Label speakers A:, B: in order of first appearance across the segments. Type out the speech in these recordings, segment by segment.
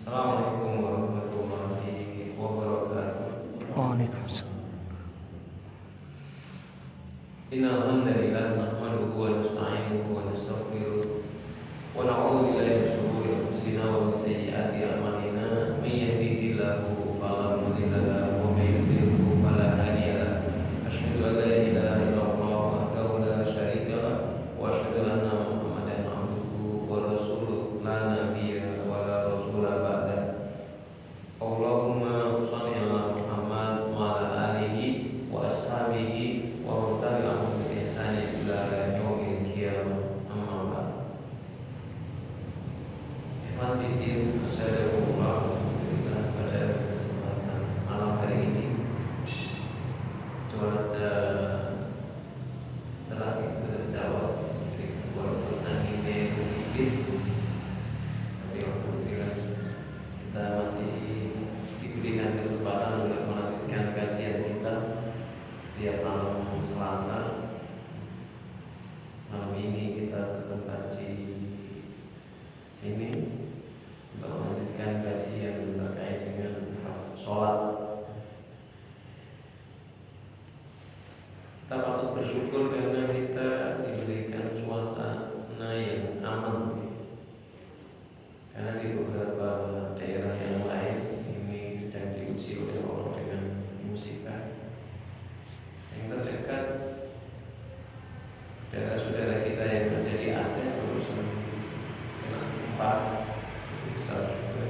A: Assalamualaikum warahmatullahi wabarakatuh.
B: Waalaikumsalam.
A: Innal hamdalillah nahmaduhu wa nasta'inuhu wa nastaghfiruh wa na'udzu billahi min shururi anfusina wa min sayyiati a'malina. May yahdihillahu fala mudilla lahu wa may yudlilhu fala hadiya lahu. Asyhadu an la ilaha illallah wahdahu la syarika lahu wa asyhadu anna Muhammadan abduhu wa rasuluh la nabiyya wa la rasula ba'da. Allahumma shalli ala Muhammad wa ala alihi wa ashabihi wa man tabi'ahum bi ihsanin ila yaumil qiyamah. Amma ba'd. Ikhwan fillah, assalamualaikum warahmatullahi pada kesempatan malam hari ini. Cuaca cerah berjawab, walaupun anginnya sedikit, tapi alhamdulillah kita masih diberikan kesempatan untuk melanjutkan kajian kita tiap malam Selasa. Malam ini kita bertempat di sini untuk melanjutkan kajian terkait dengan sholat. Kita patut bersyukur karena kita diberikan suasana yang aman. Karena di beberapa daerah yang lain ini sedang diuji oleh Allah dengan musibah. Yang terdekat saudara-saudara kita yang ada di Aceh berusaha kena gempa besar juga.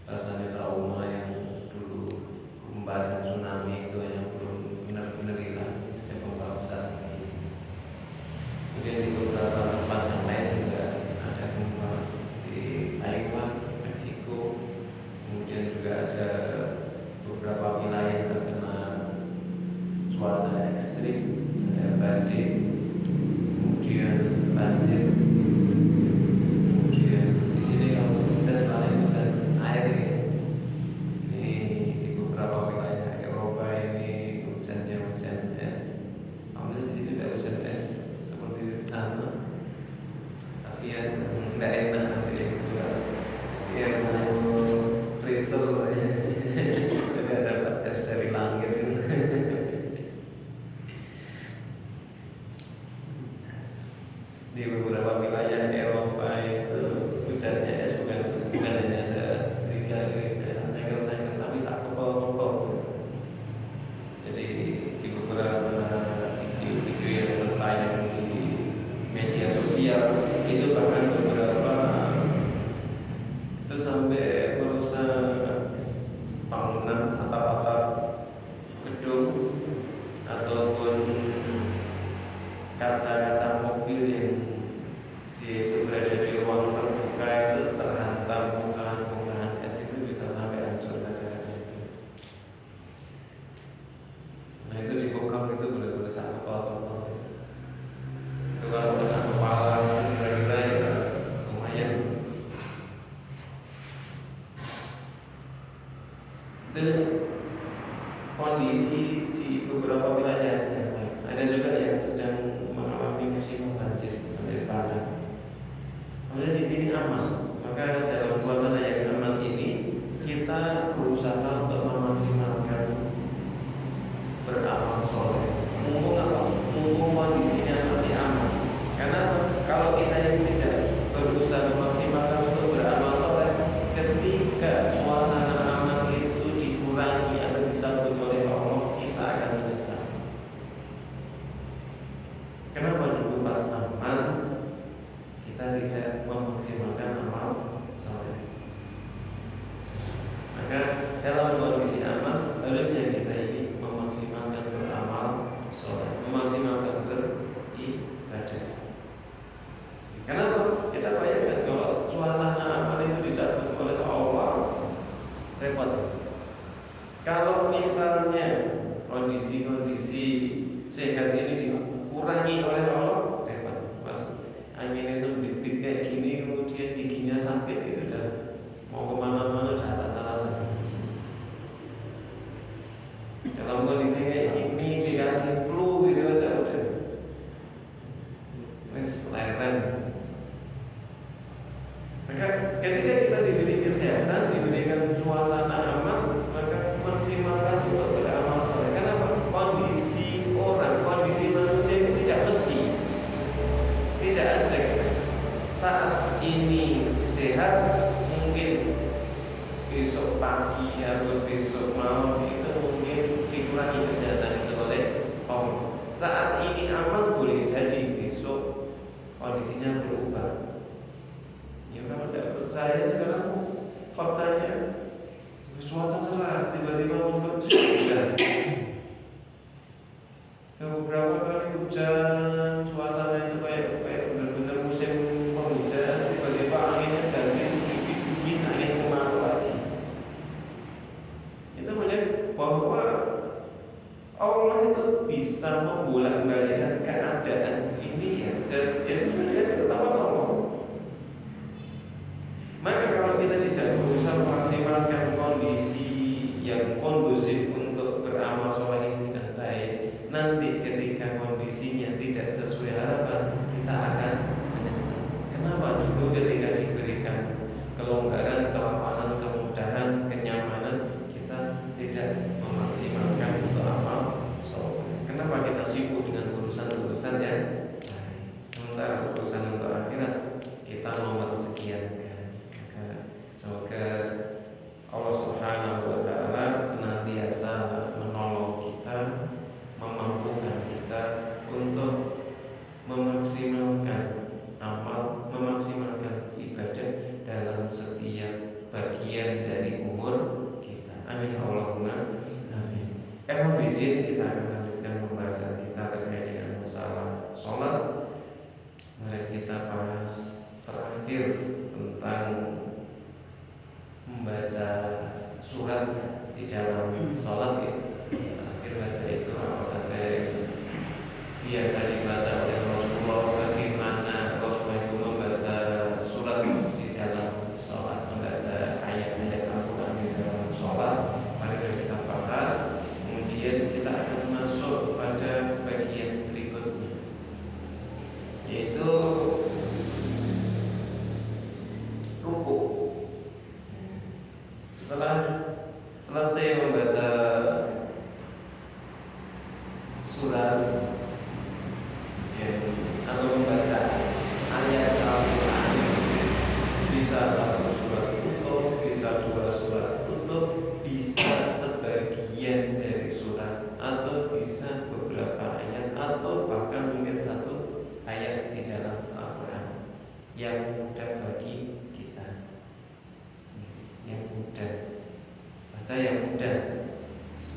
A: Rasanya trauma yang dulu gempa dan tsunami itu yang belum benar-benar hilang, ada gempa besar. Kemudian di beberapa tempat yang lain juga ada gempa di Taiwan, Meksiko. Kemudian juga ada beberapa wilayah yang terkena cuaca ekstrim, ada badai, kemudian banjir. Kemudian di sini kalau hujan paling hujan air ini. Ini di beberapa wilayah Eropa ini hujannya hujan es. Alhamdulillah di sini tidak hujan es seperti di sana. Kasihan, tidak enak sih juga. Yang freezer ya. Tidak dapat es dari langit. Di beberapa wilayah Eropa itu hujannya es bukan hanya sehingga biasanya kalau saya tapi tak kepol-kepol. Jadi di beberapa video-video yang tayang di media sosial itu bahkan beberapa itu sampai merusak bangunan atap-atap gedung ataupun kaca-kaca mobil yang berada di ruang terbuka itu terhantam bongkahan-bongkahan es itu bisa sampai hancur kaca-kaca itu. Nah itu di Bogor itu benar-benar sangat kotor. Itu kalau kena kepala kira-kira ya lumayan. Dan kondisi di beberapa wilayah yang lain. Ada juga yang sedang mengalami musim banjir dari tanah. Kemudian di sini aman. Maka dalam suasana yang aman ini kita berusaha untuk memaksimalkan beramal soleh. Mumpung apa? Mumpung kondisinya masih aman. Karena kalau kita yang tidak berusaha memaksimalkan untuk beramal soleh, ketika suasana aman itu dikurangi atau dicabut oleh Allah, kita akan menyesal. Kenapa dulu pas aman kita tidak memaksimalkan amal soleh? Maka dalam kondisi aman harusnya kita ini memaksimalkan beramal soleh, memaksimalkan beribadah. Kenapa? Kita bayangkan kalau suasana aman itu dicabut oleh Allah, repot. Kalau misalnya kondisi-kondisi sehat ini dikurangi oleh Allah, repot. Mas, anginnya sempit kayak gini, kemudian giginya sakit, itu udah mau kemana-mana udah tak alasan. Dalam kondisi kayak gini dikasih flu gitu aja udah, wes leren. Maka ketika kita diberi kesehatan, diberikan suasana aman, maka maksimalkan untuk beramal soleh. Kenapa? Kondisi orang, kondisi manusia itu tidak mesti, tidak ada. Saat ini sehat, mungkin besok pagi atau besok malam itu mungkin dikurangi kesehatan itu oleh Allah. Saat ini aman, boleh jadi besok kondisinya berubah. Ya kalau tidak percaya sekarang faktanya suatu cerah tiba-tiba muncul hujan. Beberapa kali hujan, suasana itu kayak benar-benar musim penghujan, tiba-tiba anginnya ganti sedikit dingin, angin kemarau lagi. Itu menunjukkan bahwa Allah itu bisa membolak-balikan keadaan ini ya. Sebenarnya pertama Allah. Maka kalau kita tidak berusaha memaksimalkan kondisi yang kondusif untuk beramal soleh dengan baik, nanti ketika kondisinya tidak sesuai harapan, kita akan menyesal. Kenapa dulu ketika diberikan kelonggaran, kelapangan, kemudahan, kenyamanan, kita tidak memaksimalkan untuk amal soleh? Kenapa kita sibuk dengan urusan-urusan yang lain, sementara urusan untuk akhirat kita nomor sekian? Semoga Allah Subhanahu wa Ta'ala senantiasa menolong kita, memampukan kita untuk memaksimalkan amal, memaksimalkan ibadah dalam setiap bagian dari umur kita. Amin Allahumma amin. Kemudian kita akan lanjutkan pembahasan kita terkait dengan masalah sholat. Mari kita bahas terakhir tentang membaca surat di dalam sholat ya. Terakhir baca itu apa saja yang biasa dibaca oleh Rasulullah, bagaimana Rasulullah itu membaca surat di dalam sholat, membaca ayat-ayat Al-Quran di dalam sholat. Mari kita bahas. Kemudian kita akan masuk pada bagian berikutnya, yaitu ruku. Setelah selesai membaca surat ya, atau membaca ayat Al-Quran, bisa satu surat utuh, bisa dua surat utuh, bisa sebagian dari surat, atau bisa beberapa ayat, atau bahkan mungkin satu ayat di dalam Al-Quran yang mudah bagi kita, yang mudah, baca yang mudah.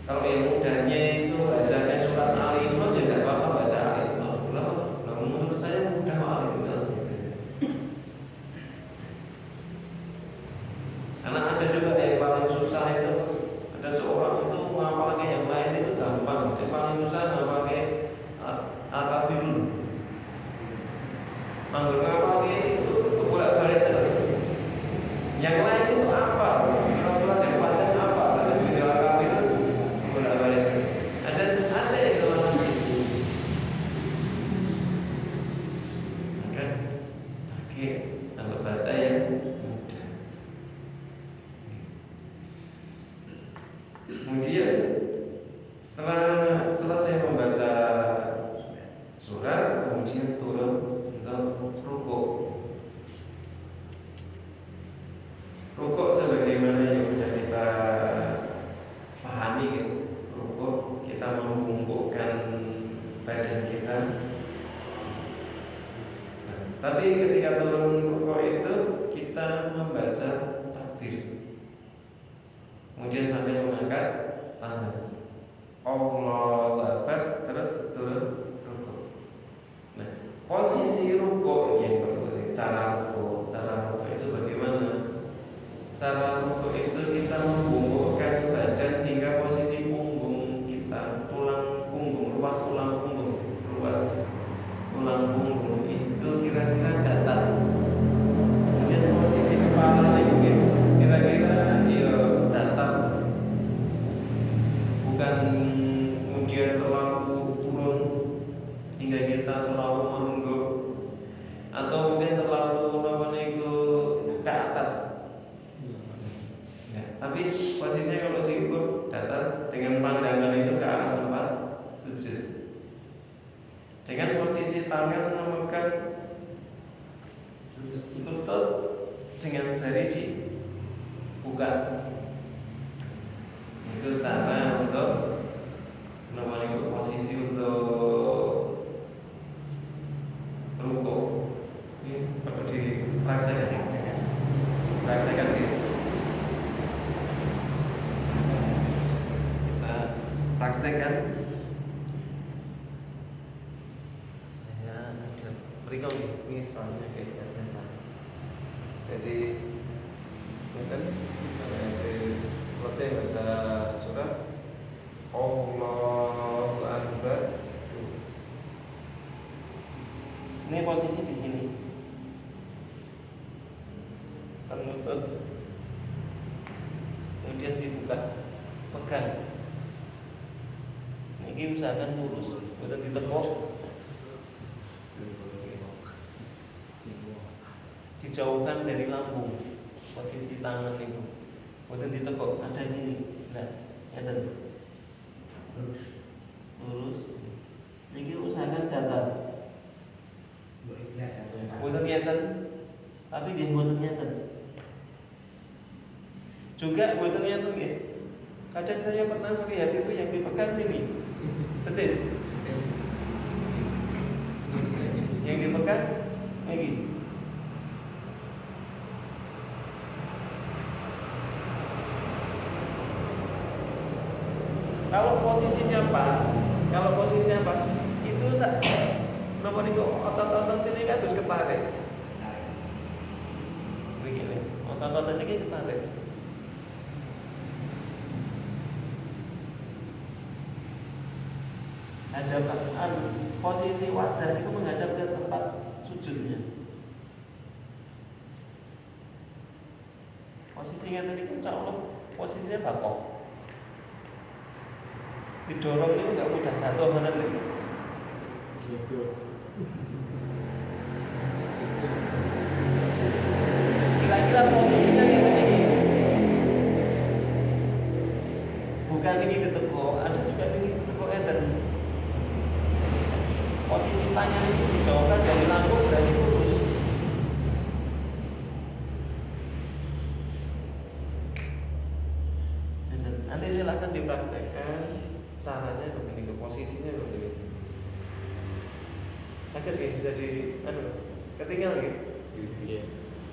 A: Kalau yang mudahnya itu bacanya surat Al-Imran, ya tidak apa-apa baca Al-Imran. Nah, menurut saya mudah Al-Imran. Karena ada juga yang paling susah itu, ada seorang itu ngapalnya yang lain itu gampang, yang paling susah ngapalnya Al-Kafirun. Manggur ngapalnya itu bolak-balik terus. Yang lain itu apa? Surat yang panjang apa? Ada video Al-Kafirun bolak-balik. Ada yang kelas itu. Maka pakai kalau baca yang mudah. Kemudian setelah selesai membaca surat, kemudian turun untuk rukuk. Rukuk sebagaimana yang sudah kita pahami, rukuk kita membungkukkan badan kita. Tapi ketika turun rukuk itu kita membaca takbir, kemudian sambil mengangkat tangan, Allahu Akbar, terus turun rukuk. Nah, posisi rukuk yang perlu, cara rukuk itu bagaimana? Cara rukuk itu kita membungkukkan badan hingga posisi punggung kita, tulang punggung, ruas tulang punggung itu kira-kira datar. Kemudian posisi kepala juga kira-kira ya datar, bukan kemudian lutut dengan jari dibuka. Itu cara untuk menemukan posisi untuk rukuk. Ini perlu dipraktekkan. Praktekkan gitu. Kita praktekkan. Saya ada berikut misalnya kayak biasa. Jadi mungkin misalnya selesai baca surat Allahu Akbar. Ini posisi di sini. Lutut. Kemudian dibuka, pegang. Ini usahakan lurus, bukan ditekuk. Dijauhkan dari lambung. Posisi tangan itu, bukan ditekuk. Ada gini, nah, ada lurus. Ini usahakan datar. Bukan nyeten, tapi dia bukan nyeten. Juga buatan nyata nggih. Kadang saya pernah melihat itu yang dipegang sini. Betis. Yang dipegang lagi. Kalau posisinya pas, itu napa niku otot-otot sini kan terus ketarik. Begini, otot-otot ini ketarik. Hadapkan posisi wajah itu menghadap ke tempat sujudnya. Posisinya tadi kan insya Allah posisinya bakok. Didorong itu nggak mudah jatuh benar nih. Kira-kira posisinya yang ini. Bukan ini ditekuk, ada juga ini ditekuk eden. Posisi tangan itu dijauhkan dari lambung dan lurus. Nanti silakan dipraktekkan caranya begini, ke posisinya begini. Sakit ya, jadi ketinggalan gitu. Yeah.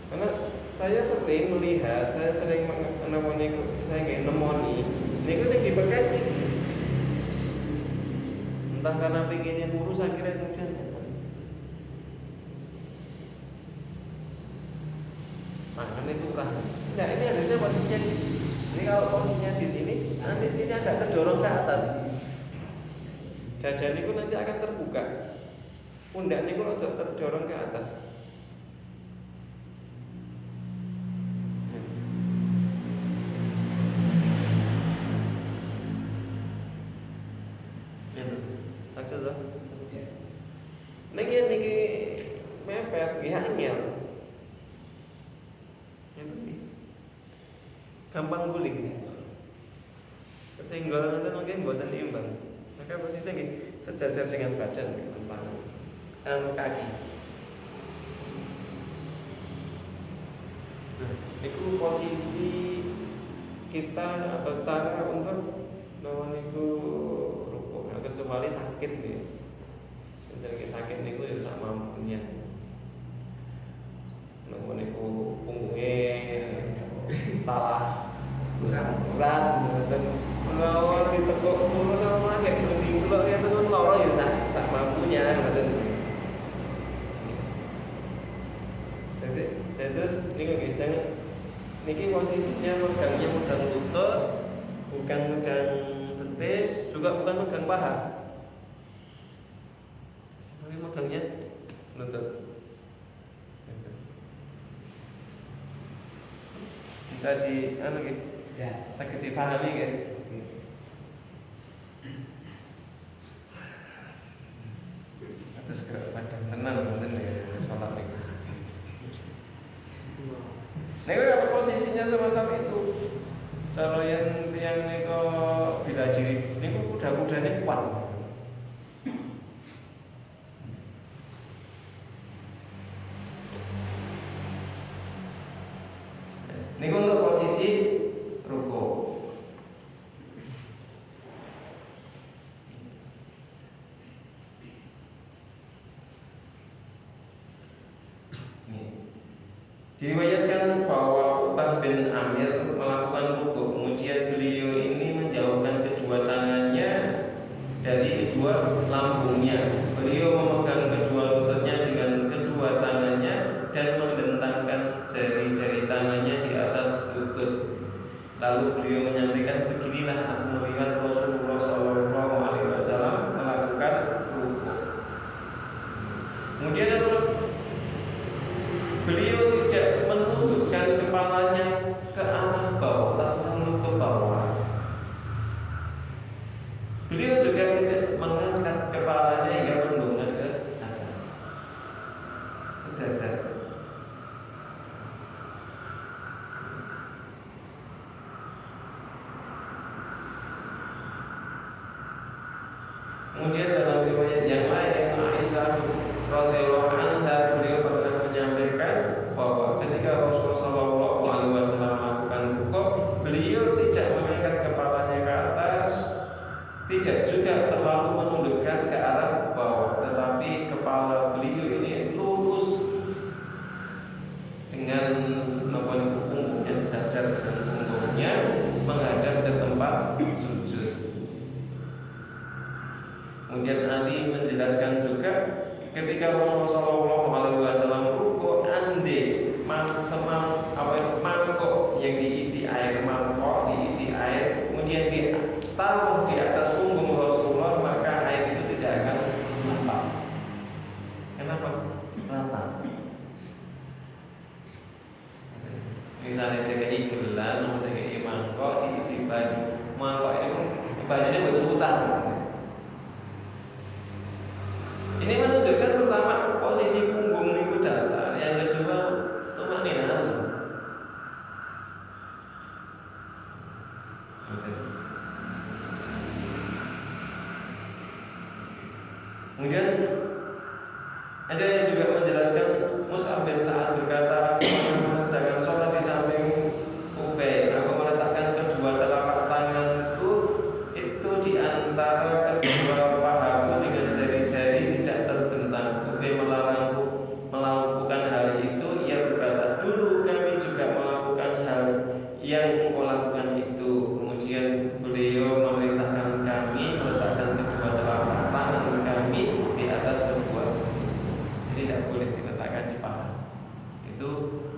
A: Karena saya sering melihat, saya sering menemoni, saya nggak nemoni, ini saya dipegang ini. Entah karena pengennya lurus akhirnya kemudian tangan itu kurang. Nah ini harusnya posisinya di sini. Jadi kalau posisinya di sini, nanti sini agak terdorong ke atas. Dada niku nanti akan terbuka. Pundak niku agak terdorong ke atas. Niki mepet, nggih angel. Gampang guling sih. Kesenggol nanti mungkin buatan imbang. Maka posisinya nggih sejajar dengan badan, tangan, kaki. Nah, itu posisi kita atau cara untuk niku rukuk. Kecuali sakit nih. Jadi sakit niku ya sak mampunya. Niku punggungnya salah berat dan kalau ditekuk mulu sama kayak gitu kalau dia tekuk loro ya sak mampunya jadi terus niku biasanya niki posisinya megang lutut, bukan megang betis, juga bukan megang paha. Ini megangnya lutut. Bisa di sakit dipahami guys. Terus ke badan tenang bener ya sholat nih. Nek kalau posisinya sama-sama itu, cara yang niku bila diri niku kuda-kudane kuat. Ini untuk posisi ruku. Diriwayatkan bahwa Uqbah bin Amir melakukan ruku, kemudian beliau ini menjauhkan kedua tangannya dari kedua lambungnya. Beliau memegang kedua lututnya dengan kedua tangannya dan membentangkan jari-jari tangannya di atas lutut. Lalu beliau menyampaikan, beginilah aku melihat Rasulullah SAW melakukan ruku. Kemudian beliau tidak menundukkan kepalanya ke arah bawah, lalu ke bawah. Beliau juga tidak mengangkat kepalanya hingga mendongak ke atas, sejajar. Kemudian dalam riwayat yang lain, Aisyah radhiyallahu anha, beliau pernah menyampaikan bahwa ketika Rasulullah SAW melakukan rukuk, beliau tidak mengangkat kepalanya ke atas, tidak juga terlalu menundukkan ke arah bawah, tetapi kepala beliau ini lurus dengan punggungnya sejajar dengan punggungnya menghadap ke tempat sujud. Kemudian Ali menjelaskan juga ketika Rasulullah SAW rukuk, ande mangkok yang diisi air, mangkok diisi air, kemudian ditaruh di atas punggung Rasulullah, maka air itu tidak akan nampak. Kenapa? Rata. Misalnya DKI gelas, DKI mangkok diisi banyu, mangkok ini banyunya betul-betul. Ini menunjukkan pertama posisi punggung itu datar, yang kedua tumaninah. Kemudian ada yang juga menjelaskan, Mus'ab bin Sa'ad berkata, aku mengerjakan sholat di samping Ubay. Aku meletakkan kedua telapak tanganku itu di antara kedua pahaku dengan jari-jari tidak terbentang. Ubay melarangku melakukan hal itu. Ia berkata, dulu kami juga melakukan hal yang engkau lakukan itu. Kemudian beliau memerintahkan kami meletakkan kedua telapak tangan kami di atas kedua. Jadi tidak boleh diletakkan di paha. Itu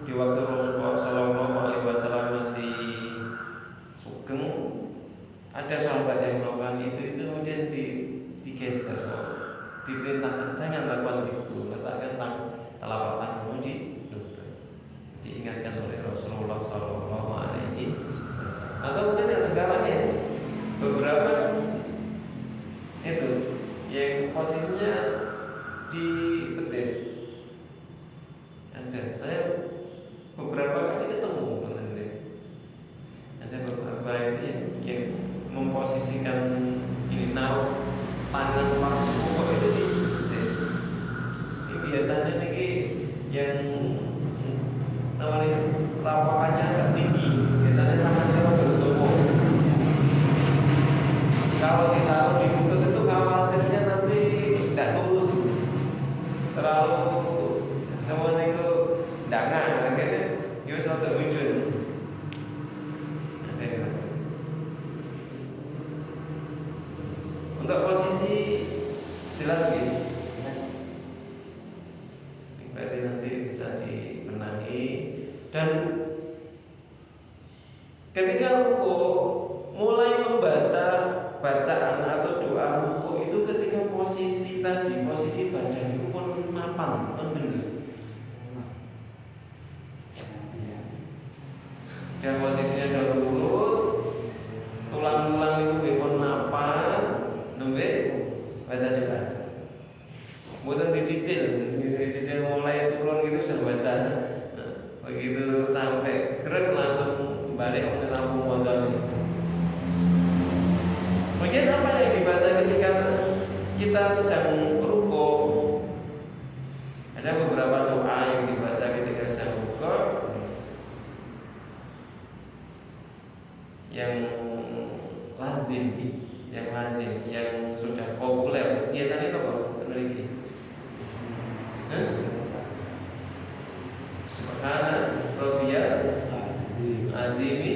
A: di waktu Rasulullah SAW masih sugeng, ada sahabat yang melakukan itu kemudian digeser, diperintahkan jangan lakukan itu, letakkan telapak tanganmu di lutut. Diingatkan oleh Rasulullah SAW. Atau mungkin yang sekarang ya, beberapa itu yang posisinya di betis. Ada, saya beberapa kali ketemu ada beberapa itu yang memposisikan ini, naruh tangan pas pokok itu di betis. Ini biasanya nih yang namanya lapakannya agak tinggi, biasanya tangannya bertumpuk. Kalau ditaruh di lutut itu khawatirnya nanti tidak lurus, terlalu namanya itu dangan, akhirnya dia satu wujud. Untuk posisi jelas gitu, berarti nanti bisa dibenahi. Dan ketika ruku mulai membaca bacaan atau doa ruku itu ketika posisi tadi, posisi badan itu pun mapan, pun benar. Dan posisinya sudah lurus, tulang-tulang itu pun mapan, nembe baca doa. Bukan dicicil mulai turun gitu sudah baca. Begitu sampai gerak langsung balik ke lampu motor. Mungkin apa yang dibaca ketika kita sedang ruku? Ada beberapa doa yang dibaca ketika sedang ruku. yang lazim, yang sudah populer. Biasanya apa peneliti? Subhana rabbiyal azimi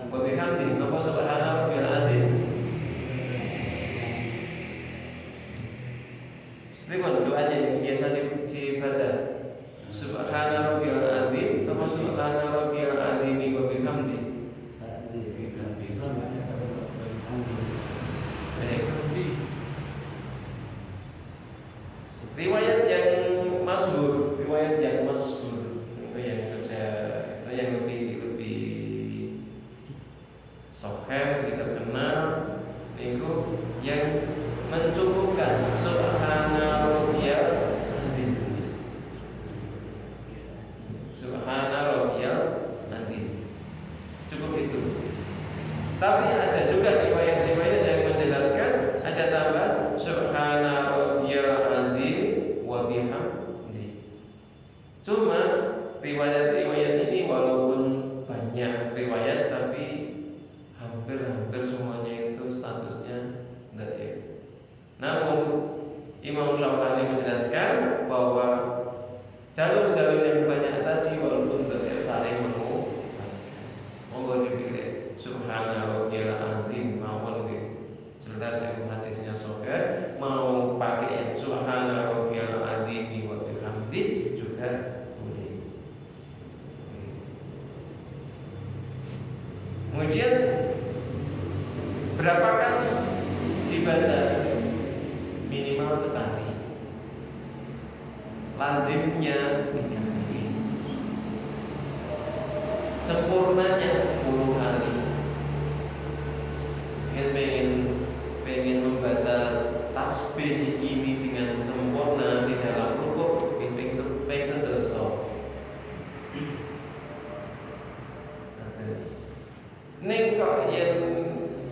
A: wa bihamdi. Apa subhana rabbiyal azim? Bagaimana doanya yang biasa dibaca? Subhana rabbiyal azim atau subhana rabbiyal azimi wa bihamdi? Riwayat yang masyhur itu yang sudah yang lebih sahih kita kenal itu yang mencukupkan subhana rabbiyal azim. Subhana rabbiyal azim. Cukup itu. Tapi ada juga riwayat-riwayat yang menjelaskan ada tambahan subhana rabbiyal azim wa bihamdi. Cuma riwayat-riwayat ini walaupun banyak riwayat tapi hampir semuanya itu statusnya dhaif. Namun Imam Syaukani menjelaskan bahwa jalur-jalur yang banyak tadi walaupun dhaif saling menguatkan. Monggo dipilih subhana rabbiyal azim mawon jelas dari hadisnya sahih, mau pakai yang subhana rabbiyal azim wa bihamdi juga boleh. Kemudian berapa kali dibaca? Minimal sekali. Lazimnya 3 kali. Sempurnanya 10 kali. Pengen membaca tasbih ini dengan sempurna di dalam rukuk, ping sedoso. Ning kok yen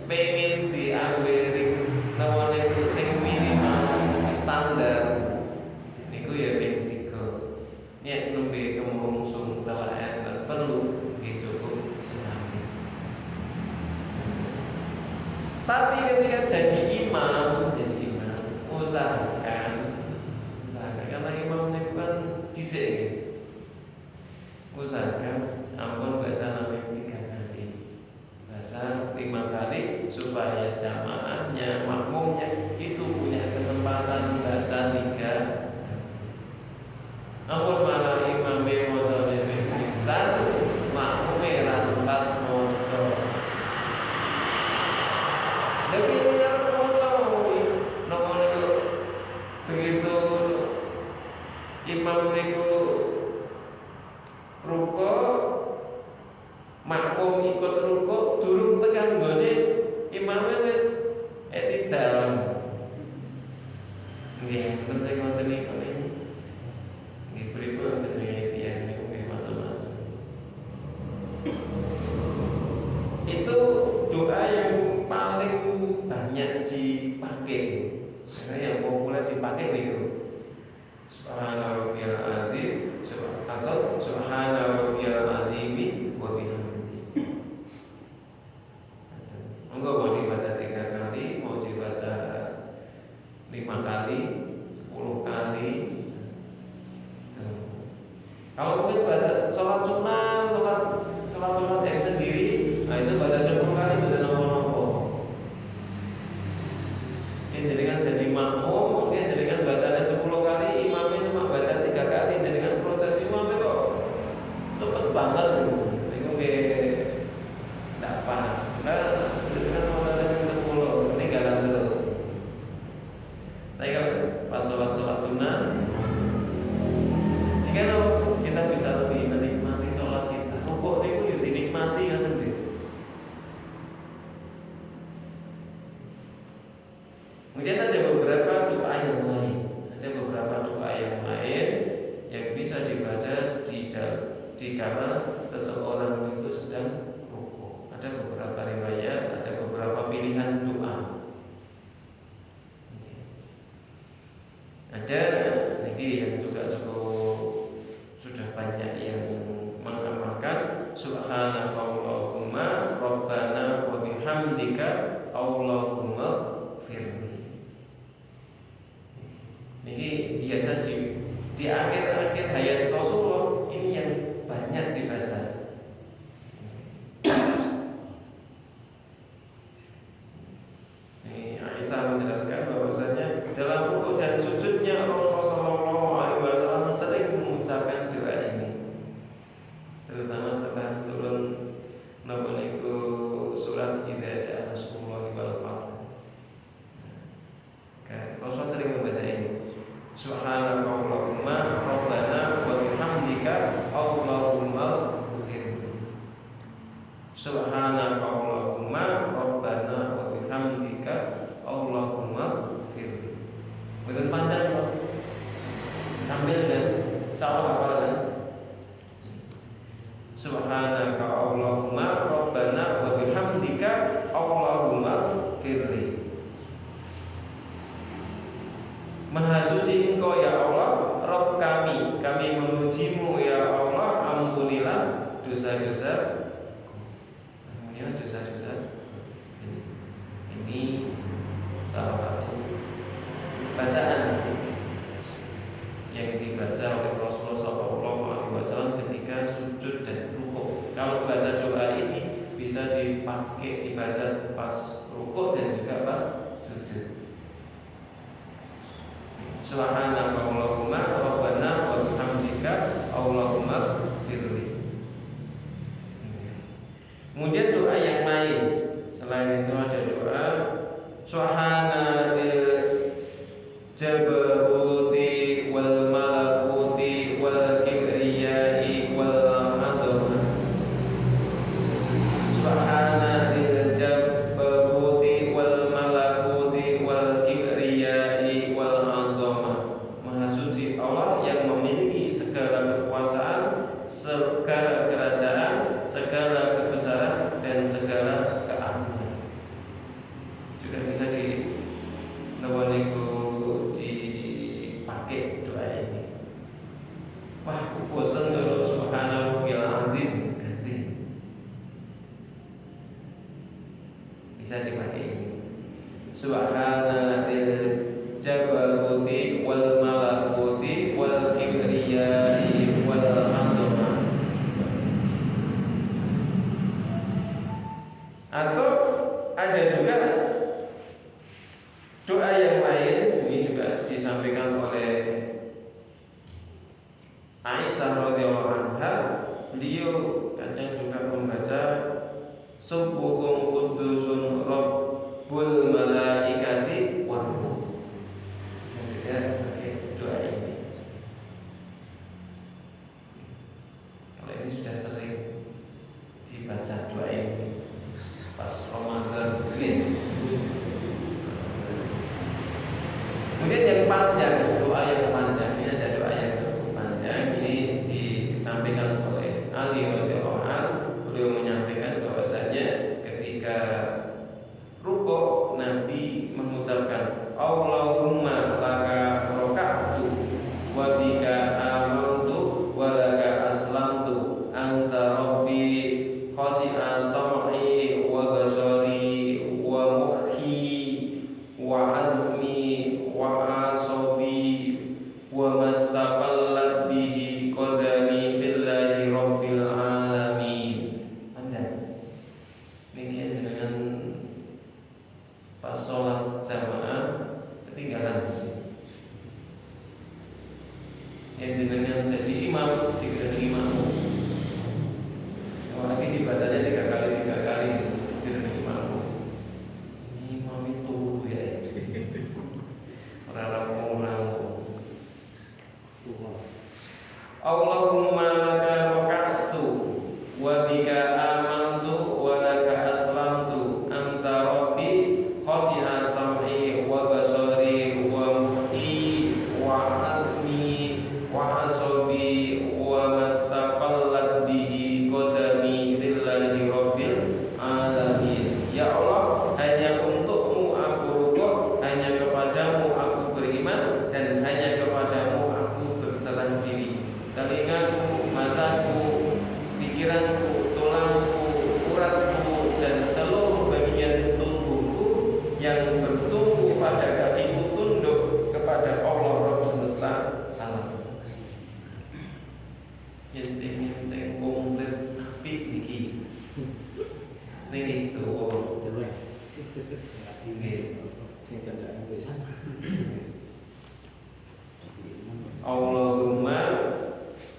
A: pengen diambil namanya itu sing minimal standar niku ya ping 3. Nek nembe kemungsung salah enten perlu cukup sekali. Tapi ketika jadi imam usahakan karena imam niku kan dhisik. Usahakan ampun baca namanya 3 kali. Baca 5 kali supaya jamaahnya, makmumnya itu punya kesempatan baca 3 kali. Ampun malah imam maca wis lisan, makmume ra sempat maca. Tapi begitu imam niku rukuk, makmum ikut rukuk, durung tekan nggone imame wis i'tidal. Nggih, penting wonten niku nggih pripun jenenge tiyang niku nggih macam-macam. Itu doa yang paling banyak dipakai. Karena yang populer dipakai itu subhana rabbiyal azim atau subhana rabbiyal azimi wa bihamdi. Monggo mau dibaca 3 kali, mau dibaca 5 kali, 10 kali. Kalau mungkin baca sholat sunat yang sendiri, nah itu baca 10 kali itu nopo-nopo. Jenengan jadi makmum, mungkin jenengan bacanya 10 kali, imamnya cuma baca 3 kali, jenengan protes imamnya kok cepet banget. Itu nggak paham. Nah, jenengan mau bacanya 10, tinggalan terus. Tapi kalau pas sholat sunnah, sehingga kita bisa lebih menikmati sholat kita. Rukuk itu dinikmati kan sendiri. Kemudian ada beberapa doa yang lain yang bisa dibaca di kala seseorang itu sedang rukuk. Ada beberapa riwayat, ada beberapa pilihan doa. Ada ini yang juga cukup sudah banyak yang mengamalkan subhanakallahumma rabbana bihamdika Allahumma firli. Ini biasa di akhir-akhir hayat Rasulullah ini yang banyak dibaca. Ini Aisyah menjelaskan bahwasanya dalam rukuk dan sujudnya Rasulullah SAW sering mengucapkan doa ini, terutama setelah turun naboniku surat Idza Ja'a Nasrullahi wal Fath. Rasulullah sering membaca ini. Subhanaka Allahumma rabbana wa bihamdika Allahumma ighfirli. Subhanaka Allahumma rabbana wa bihamdika Allahumma ighfirli. Betul panjang kok. Ambil dan salah hafalan. Subhanaka Allahumma rabbana wa bihamdika Allahumma ighfirli. Maha suci Engkau ya Allah, Rabb kami memujimu ya Allah, ampunilah dosa-dosa. Ampunilah dosa-dosa. Ini salah satu bacaan yang dibaca oleh Rasulullah SAW ketika sujud dan rukuk. Kalau baca doa ini bisa dipakai dibaca pas rukuk dan juga pas sujud. Subhanaka Allahumma rabbana wa bihamdika Allahumma ighfirli. Kemudian doa yang lain selain itu ada doa Subhana jabaruti wal malakuti wal kibriyai wal adhamah. Subhana jabaruti wal malakuti wal kibriyai wal adhamah. Maha suci Allah yang memiliki segala kekuasaan, segala kerajaan, segala kebesaran dan segala keagungan. Juga bisa dipakai doa ini. Wah, aku bosan kalau subhanallahil azim ganti. Bisa dipakai ini. Subhanallahil jabaruti wal malakuti wal kibriyai wal azamah. Atau ada juga doa yang lain, ini juga disampaikan oleh Aisyah radhiyallahu anha. Beliau kadang juga membaca Subuhun Qudusun Rabbul Malaikati wa Ruh. Bisa juga pakai doa ini. Kalau ini sudah sering dibaca doa ini pas Ramadan ini. Kemudian yang panjang, doa yang panjang, ini ada doa yang cukup panjang. Ini disampaikan oleh Ali radhiyallahu anhu. Beliau menyampaikan bahwasanya ketika
B: Sing candaan pisan.
A: Allahumma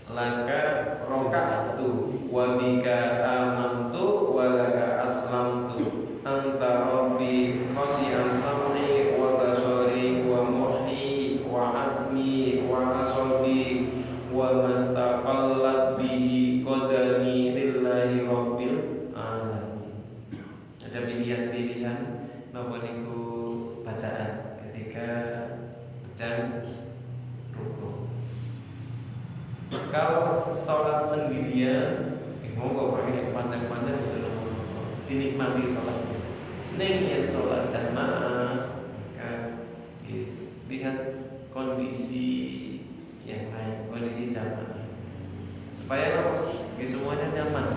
A: laka roka'tu wa bika amantu wa laka aslamtu anta rabbi khasi'an sam'i wa basari wa muhyi wa admi wa asabi wa mastaqallat bihi qadami lillahi rabbil alamin. Ada pilihan-pilihan napa niku bacaan ketika dan rukuk. Kalau sholat sendirian, monggo pakai pandang-pandang betul dinikmati sholatnya. Neng yang sholat jamaah, lihat kondisi yang lain, kondisi jamaah, supaya semuanya nyaman.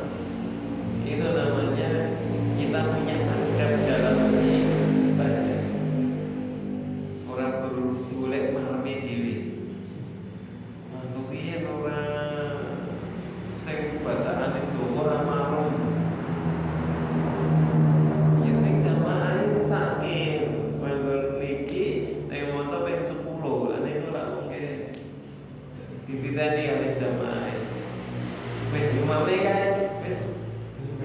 A: Itu namanya kita punya adab dalam beribadah. Orang golek mahami dhewe. Piye ora sing bacaan itu ora marung. Yen ning jamaah iki saking wonten niki sing maca ping 10 lan niku lak mungkin dititeni oleh jamaah. Wis imame kae wis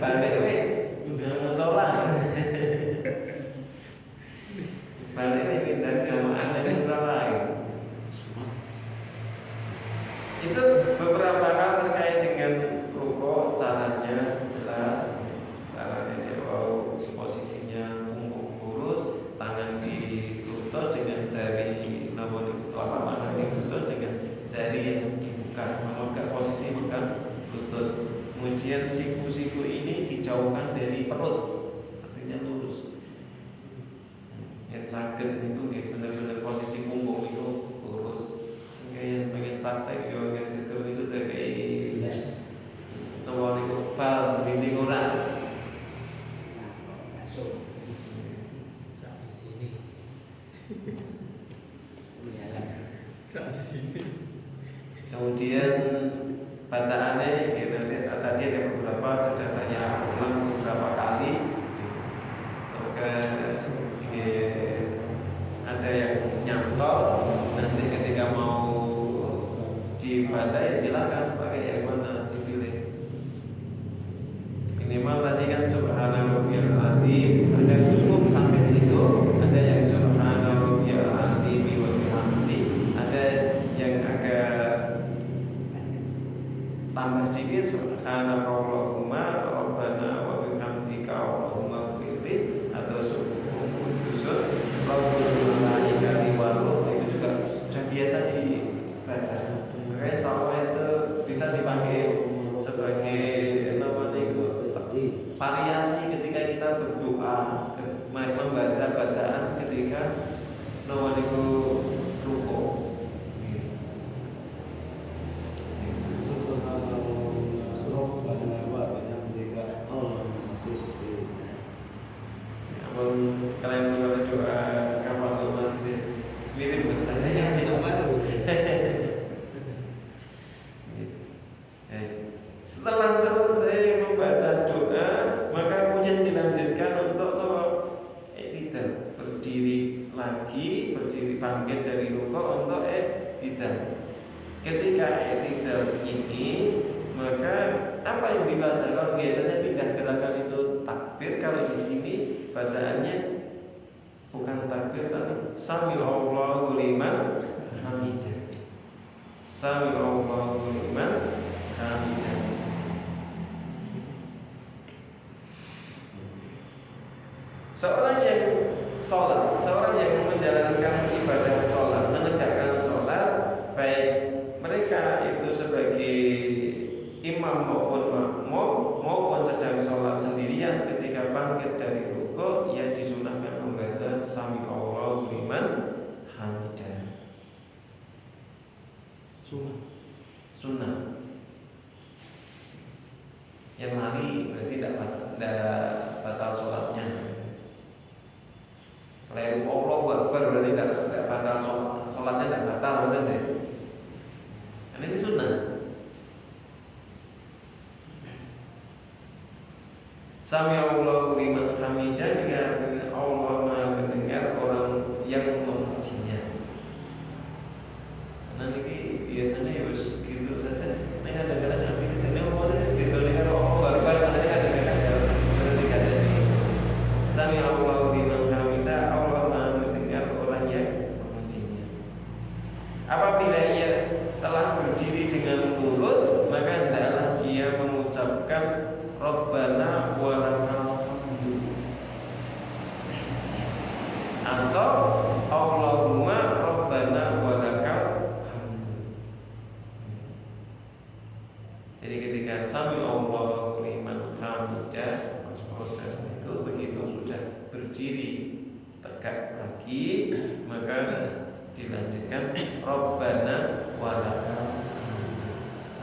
A: balik wis udah musola. Balik wis pindah jamaah nang musola. Itu beberapa hal terkait dengan rukuk, caranya jelas, caranya dia posisinya punggung lurus, tangan di lutut dengan jari telapak tangan di lutut dengan jari yang dibuka, menolak posisi megang lutut. Kemudian siku-siku ini dijauhkan dari perut, artinya lurus. Yang sakit itu benar-benar posisi punggung itu lurus. Yang pengen praktek yoga itu terkait nomor itu bal dinding orang
B: sampai sini. Sampai sini.
A: Kemudian bacaannya tadi ada beberapa sudah saya ulang beberapa kali. Semoga ada yang nyantol nanti ketika mau dibaca ya silakan pakai yang mana dipilih. Minimal tadi kan subhana rabbiyal azim, ada yang cukup sampai situ, ada yang subhana rabbiyal azim wa bihamdi, ada yang agak tambah dikit subhana Allahumma rabbana wa bihamdika Allahumma ighfirli atau subhana qudusun rabbul malaikati wal ruh, itu juga sudah biasa dibaca. Makanya salawat itu bisa dipakai sebagai variasi ketika kita berdoa, membaca bacaan ketika rukuk. Kalian mengenal doa kapal masjid mirip bahasanya Setelah selesai membaca doa, maka kemudian dilanjutkan untuk i'tidal, berdiri lagi, berdiri bangkit dari rukuk untuk i'tidal. Ketika i'tidal ini, maka apa yang dibaca? Kalau biasanya pindah gerakan itu takbir, kalau di sini bacaannya bukan takbir tapi sami Allahu liman hamidah. Sami Allahu liman hamidah. Seorang yang sholat, seorang yang menjalankan ibadah sholat, menegakkan sholat, baik mereka itu sebagai imam maupun makmum maupun sedang sholat sendirian, ketika bangkit dari rukuk, ia disunahkan membaca Sami Allahu liman hamidah. Sunnah. Yang lari berarti tidak batal sholatnya. Kalau Allahu Akbar berarti tidak batal sholatnya, tidak batal, betul ya? Karena ini sunnah. Sami Allahu liman hamidah, juga Allah Maha mendengar orang yang memujinya. Nanti biasanya ya harus gitu saja. Nah kadang-kadang nanti misalnya ngomongnya gitu nih kalau Allah baru saja kadang-kadang berarti kata ini Sami Allahu liman hamidah, Allah Maha mendengar orang yang memujinya. Apabila ia telah berdiri dengan lurus, maka hendaklah dia mengucapkan Rabbana walakal hamdu atau Allahumma Rabbana walakal hamdu. Jadi ketika Sami Allahu liman hamidah, proses itu begitu sudah berdiri tegak lagi, maka dilanjutkan Rabbana walakal hamdu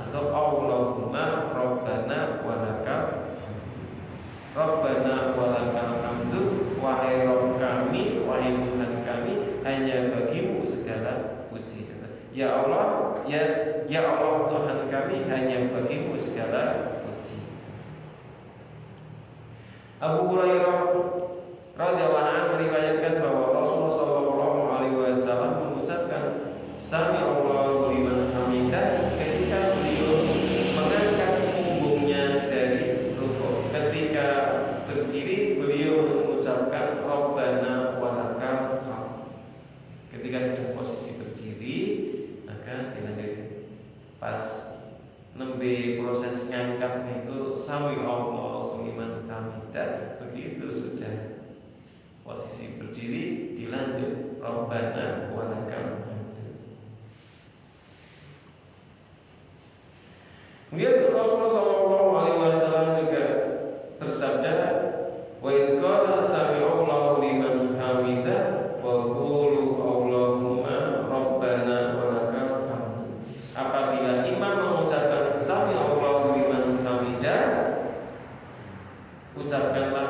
A: atau Allahumma Rabbana walakal hamdu. Rabbana walakal hamdu, wahai Rabb kami, wahai Tuhan kami, hanya bagimu segala puji. Ya Allah, ya Allah Tuhan kami, hanya bagimu segala puji. Abu Hurairah radhiyallahu anhu meriwayatkan bahwa Rasulullah sallallahu alaihi wasallam mengucapkan Sami Allahu liman hamidah ketika beliau mengangkat punggungnya dari rukuk. Ketika berdiri beliau mengucapkan Rabbana walakal hamd. Ketika sudah posisi berdiri maka dilanjutkan. Pas nembe proses ngangkat itu Sami Allahu liman hamidah, begitu sudah posisi berdiri dilanjut Rabbana walakal hamd. Kemudian Rasulullah SAW juga bersabda, wa idh qala sami'u Allahu liman hamidah wa qulu Allahumma Rabbana walakal hamd. Apabila imam mengucapkan sami'u Allahu liman hamidah, ucapkanlah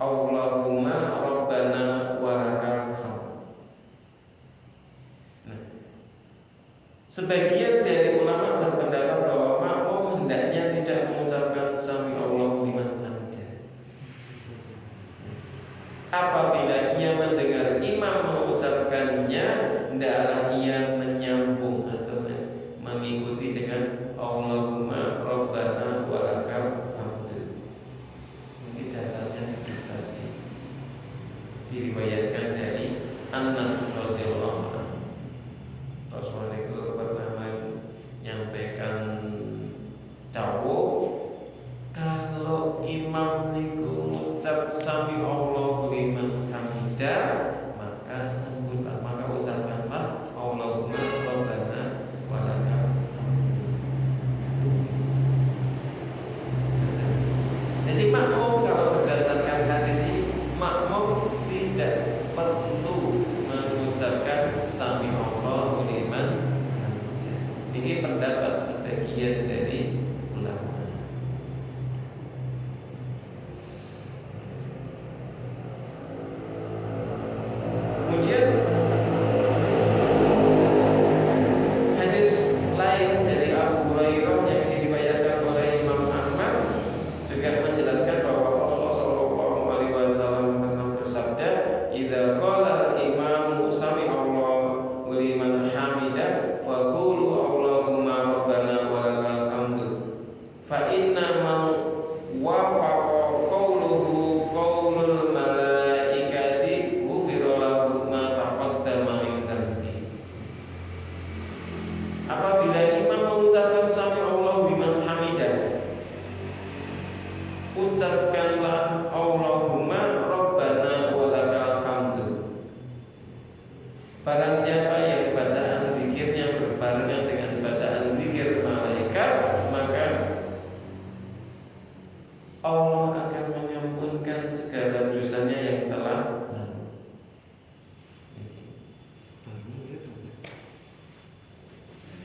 A: Allahumma Rabbana walakal hamd. Nah, sebagian dari ulama berpendapat bahwa makmum hendaknya tidak mengucapkan sami Allahu liman hamidah. Apabila ia mendengar imam mengucapkannya, hendaklah ia menyambung atau mengikuti dengan Allahumma Rabbana walakal hamd. Ini dasarnya hadis tadi diriwayatkan dari Anas radhiyallahu anhu. Rasulullah itu pernah menyampaikan dawuh, kalau imam niku mengucap sami Allahu liman hamidah, maka sambutlah, maka ucapkanlah Allahumma Rabbana walakal hamd. Jadi makmum kalau berdasarkan hadis ini, makmum tidak perlu mengucapkan sami Allahu liman hamidah. Ini pendapat sebagian dari ulama. Kemudian hadis lain dari Abu Hurairah yang diriwayatkan oleh Imam Ahmad juga menjelaskan bahwa Rasulullah sallallahu alaihi wasallam pernah bersabda, "Idza qala al-imamu sami Allahu liman hamidah wa qulu Allahumma Rabbana walakal hamd." Fa inna ma wafaqa qawluhu qawlul malaikati ghufira lahu ma taqaddama min dhanbi. Apabila imam mengucapkan sami Allahu liman hamidah, ucapkanlah Allahumma Rabbana walakal hamd. Barang siapa yang bacaan zikirnya berbarengan dengan bacaan zikir malaikat, maka Allah akan mengampunkan segala dosanya yang telah lalu.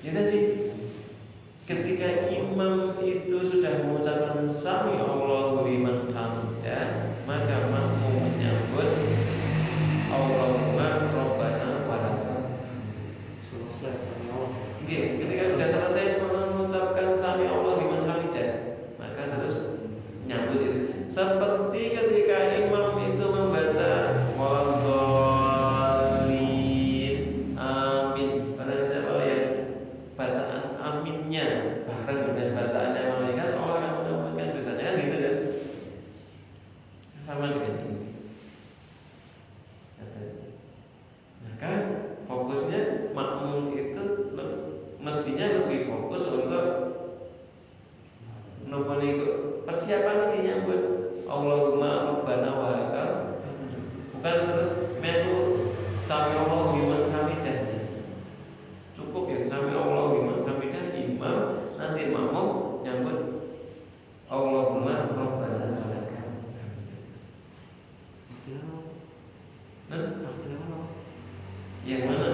A: Ya tadi, ketika imam itu sudah mengucapkan sami Allahu liman hamidah, maka makmum menyambut Allahumma Rabbana walakal hamd. Selesai sami Allah. Ketika sudah selesai mengucapkan sami Allah liman hamidah, maka terus nyambut itu. Napa niku persiapan lagi nyambut Allahumma rabbana wa lakal hamdu. Bukan terus melu sami Allahu liman hamidah. Cukup ya sami Allahu liman hamidah imam nanti makmum nyambut Allahumma rabbana wa lakal hamdu. Nah, yang mana?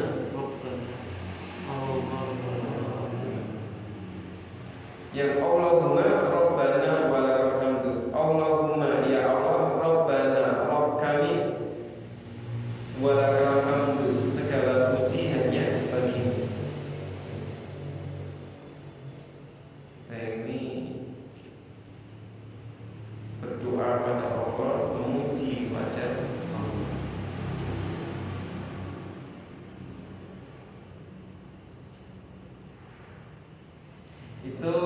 A: Yang Allahumma rabbana wa lakal hamdu. Allahumma ya Allah rabbana rabb kami wa lakal hamdu, segala puji hanya bagimu. Ini berdoa pada Allah, memuji pada Allah. Itu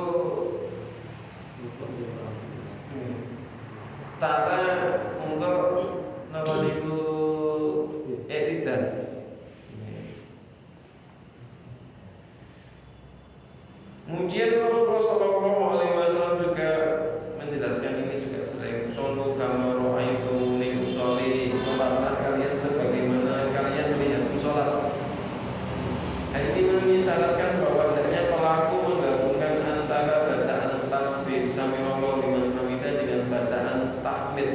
A: cara untuk napa niku i'tidal. Kemudian Rasulullah sallallahu alaihi wasallam juga menjelaskan ini juga sering sallu kama ra'aitumuni usolli, salatlah kalian sebagaimana kalian melihatku salat. Hal ini mengisyaratkan bahwa hendaknya pelaku menggabungkan antara bacaan tasbih sami Allahu liman hamidah dengan bacaan tahmid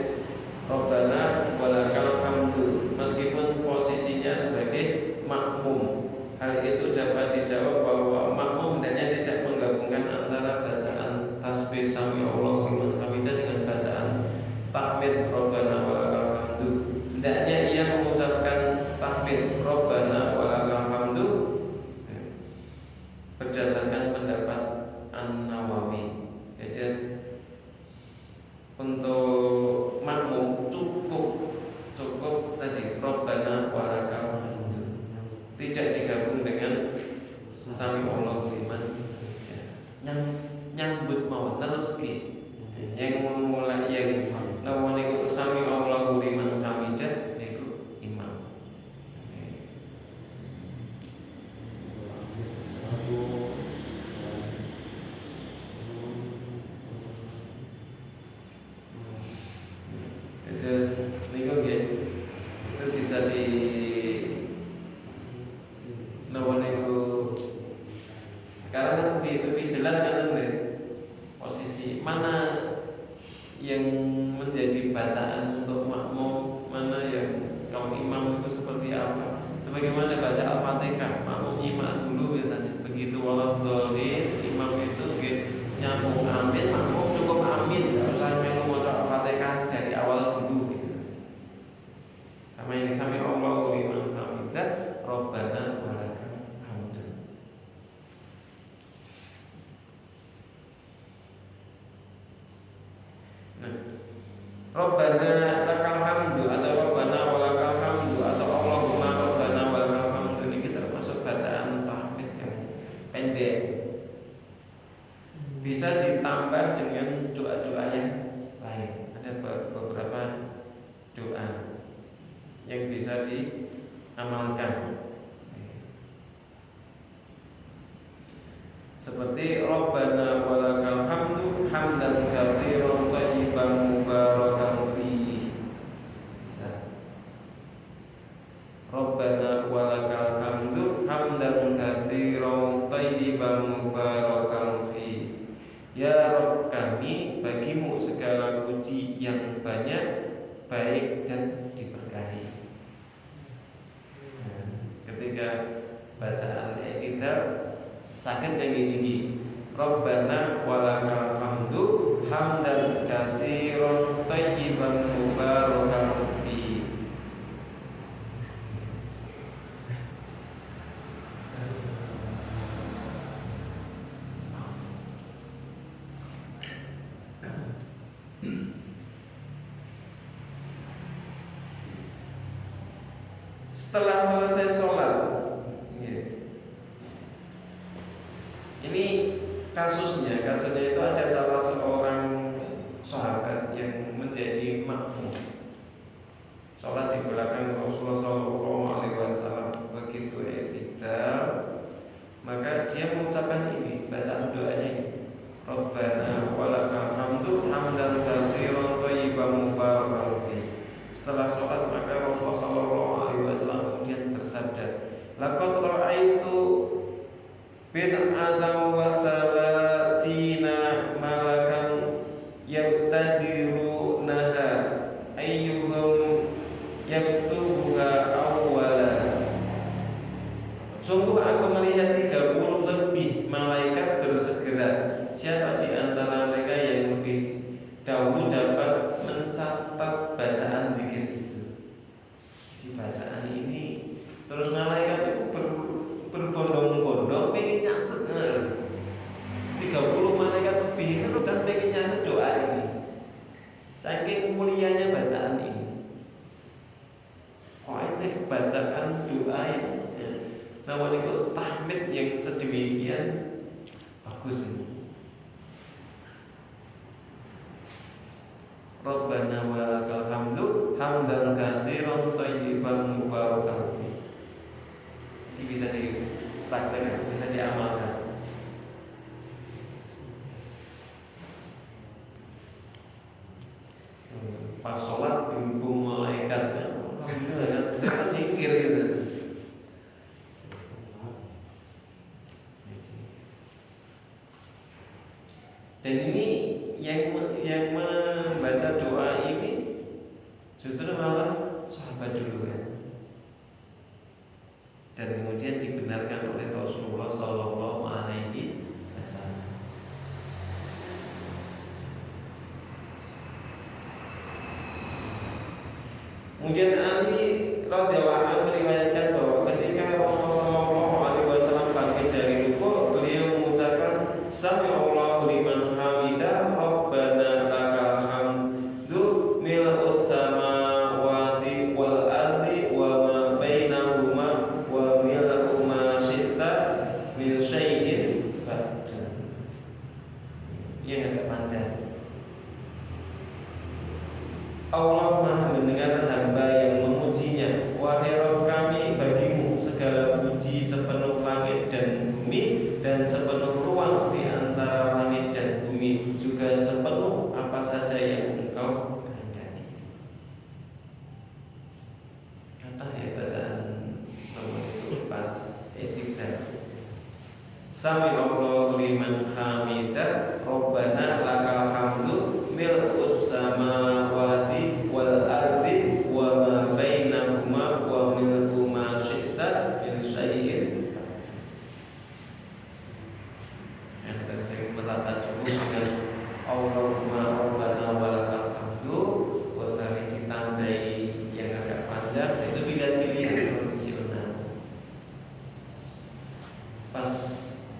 A: Rabbana wa lakal hamdu, meskipun posisinya sebagai makmum. Hal itu dapat dijawab bahwa makmum hendaknya tidak menggabungkan antara bacaan tasbih sami Allahu liman hamidah dengan bacaan tahmid Rabbana wa lakal hamdu. Hendaknya ia mengucapkan tahmid Rabbana wa lakal hamdu berdasarkan pendapat An-Nawawi. Jadi untuk makmum cukup tadi Rabbana wa lakal hamdu, tidak digabung dengan sami Allahu liman nyambut mau terus ki yang mulai yang lawan niku sami Allahu liman hamidah niku imam. Terus niku nggih itu bisa di lawan niku karena lebih jelas kan posisi mana yang menjadi bacaan untuk makmum, mana yang kalau imam itu seperti apa. Sebagaimana baca Al-Fatihah, makmum nyimak dulu biasanya. Begitu waladhdallin, imam itu nyambung amin, makmum cukup amin, enggak usah melu maca Al-Fatihah dari awal dulu gitu. Sama yang sami Allahu liman hamidah, Rabbana wa lakal hamdu. Rabbana lakal hamdu atau Rabbana wa lakal hamdu atau Allahumma Rabbana wa lakal hamdu ini termasuk bacaan tahmid yang pendek. Bisa ditambah dengan doa-doa yang lain. Ada beberapa doa yang bisa diamalkan. Seperti Rabbana wa lakal hamdu hamdan katsiran thayyiban mubarakan fihi. Rabbana wa lakal hamdu hamdan katsiran thayyiban mubarakan fihi. Ya Rabb kami, bagimu segala puji yang banyak, baik dan diberkahi. Ketika bacaan i'tidal sakit yang ini Rabbana wa lakal hamdu hamdan katsiran thayyiban mubarakan fi. Setelah selesai sholat, ini kasusnya itu ada salah seorang sahabat yang menjadi makmum sholat di belakang Rasulullah SAW. Begitu i'tidal, maka dia mengucapkan ini, bacaan doanya ini, Rabbana wa lakal Setelah sholat maka Rasulullah Shallallahu Alaihi Wasallam kemudian bersabda, "Laqad ra'aitu bid'atan wa salasina malakan yabtadirunaha ayyuhum yaktubuha awwala." Sungguh aku melihat 30 lebih malaikat bersegera, siapa di antara mereka yang lebih dahulu dapat mencatat bacaan zikir itu. Di bacaan ini terus malaikat itu berbondong-bondong pengen nyatet 30 malaikat lebih itu dan pengen nyatet doa ini. Saking mulianya bacaan ini. Oh ini bacaan doa ini. Namun itu tahmid yang sedemikian bagus ini. Rabbana wa lakal hamdu hamdan katsiran thayyiban mubarakan fi. Ini bisa dipraktekkan, bisa diamalkan. Pas sholat dihubung malaikat, alhamdulillah kan, jangan mikir gitu. Dan ini yang membaca doa ini justru malah sahabat dulu kan. Dan kemudian dibenarkan oleh Rasulullah Sallallahu Alaihi Wasallam. Kemudian Ali radhiyallahu anhu meriwayatkan bahwa ketika Rasulullah Sallallahu Alaihi Wasallam bangkit dari rukuk, beliau mengucapkan Sami'allahu liman hamidah Rabbana lakal hamdu mil'us samawati wal ardi wa ma bainahuma wa mil'u ma syi'ta min syai'in ba'du. Yang agak panjang. Allah Maha mendengar hamba yang memujinya. Wahai Rabb kami, bagimu segala puji sepenuh langit dan bumi dan sepenuh ruang di antara langit dan bumi, juga sepenuh apa saja yang Engkau kehendaki. Kata ya bacaan nomor itu pas etika. Sami'allahu liman hamidah Rabbana lakal hamdu mil'us samawati wal ardi wa ma bainahuma wa mil'u ma syi'ta min syai'in. Yang terjadi merasa cukup dengan Allahumma Rabbana wa lakal hamdu, tetapi ditandai yang agak panjang itu pilihan-pilihan konvensional. Pas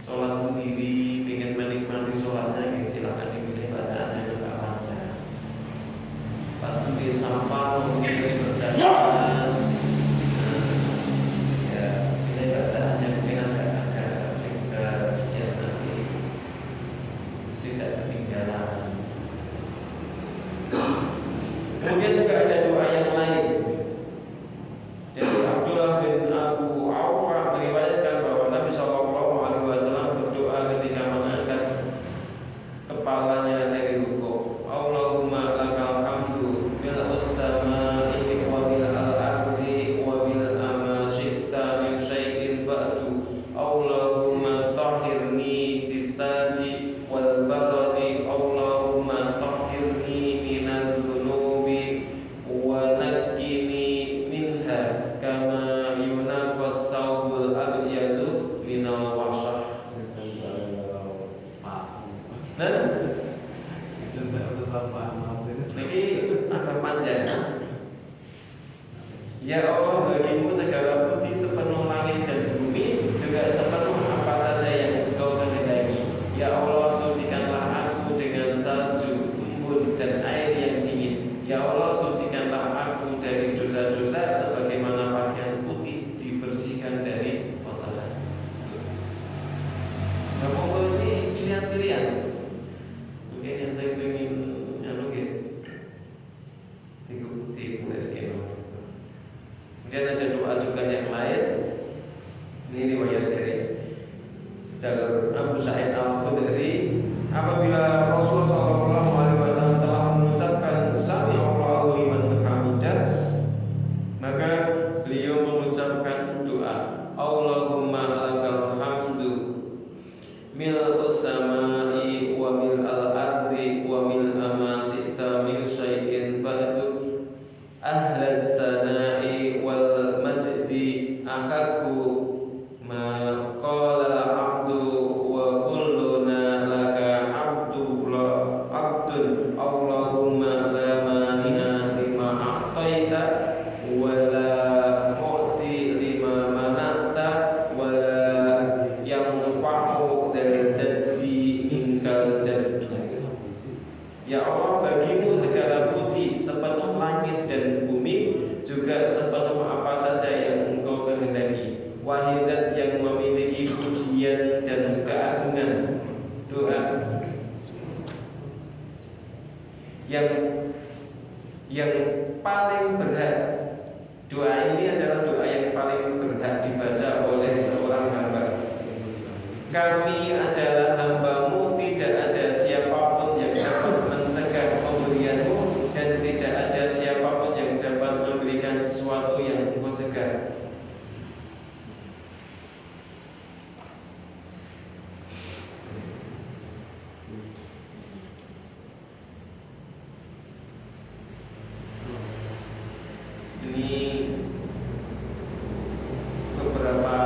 A: sholat sendiri ingin menikmati sholatnya, ya silakan dipilih bacaan yang agak panjang. Pas nanti sampah mungkin berjalan, ya pilih bacaan yang mungkin agak ringkas biar nanti tidak ketinggalan. Kemudian juga ada doa yang lain. Dari Abdullah bin Abu Awfa meriwayatkan bahwa Nabi Shallallahu Alaihi Wasallam berdoa ketika mengangkat kepalanya dari rukuk. Allahumma lakal hamdu mil'us samai wa mil'al ardi wa mil'a ma syi'ta min syai'in ba'du. Allahumma tahhirni bisaji wal baladi. Allahumma tahhirni minal dhunubi wa naqqini minha kama yunaqqas thawbul abyadu minal washah. Ini agak panjang. Ya Allah, bagimu segala puji sepenuh langit dan bumi, juga sepenuh apa saja yang Engkau kehendaki. Ya Allah, sucikanlah aku dengan salju, embun dan air yang dingin. Ya Allah, sucikanlah aku dari dosa-dosa sebagaimana pakaian putih dibersihkan dari kotoran. Kamu ini pilihan-pilihan. Mungkin yang saya ingin ditulis gitu. Kemudian ada doa juga yang lain. Ini riwayat dari jalur Abu Sa'id Al-Khudri. Apabila Rasulullah SAW telah mengucapkan Sami'allahu liman hamidah, abdun Allahumma la mani'a lima a'taita wa la mu'ti lima mana'ta wa la yanfa'u dzal jaddi minkal jadd. Ya Allah, bagimu segala puji sepenuh langit dan bumi, juga sepenuh apa saja yang Engkau kehendaki. Wahidat yang memiliki pujian dan keagungan. Doa yang paling berhak. Doa ini adalah doa yang paling berhak dibaca oleh seorang hamba. Kami adalah hamba-Mu, tidak ada siapapun yang dapat mencegah pemberian-Mu, dan tidak ada siapapun yang dapat memberikan sesuatu yang Engkau cegah. Ini beberapa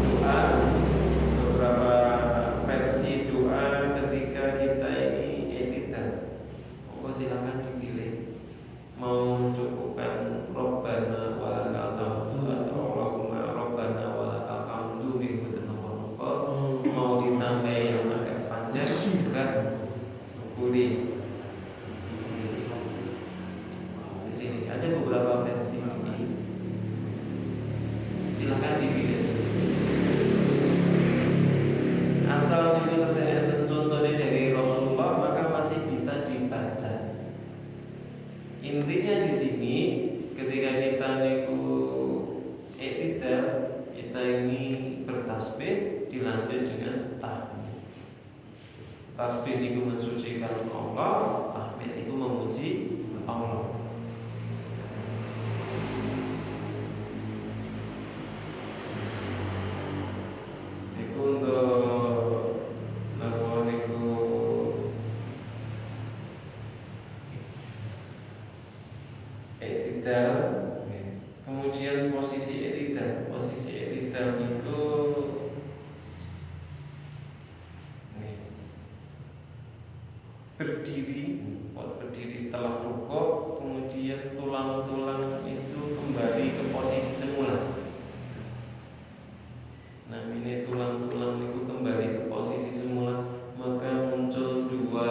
A: doa, beberapa versi doa ketika kita ini i'tidal. Monggo silakan dipilih. Mau cukupkan Rabbana walakal hamdu atau Allahumma Rabbana walakal hamdu mengikuti nomor-nomor. Mau ditambah yang agak panjang juga boleh. Jadi ada beberapa versi ini. Silakan dipilih. Asal itu saya contohnya dari Rasulullah, maka masih bisa dibaca. Intinya di sini ketika kita niku i'tidal, kita ini bertasbih dilanjut dengan tahmid. Tasbih niku mensucikan Allah, tahmid niku memuji Allah. Niku untuk napa niku i'tidal. Kemudian posisi i'tidal. Posisi i'tidal itu berdiri setelah rukuk, kemudian tulang-tulang itu kembali ke posisi semula. Nah, ini tulang-tulang itu kembali ke posisi semula, maka muncul dua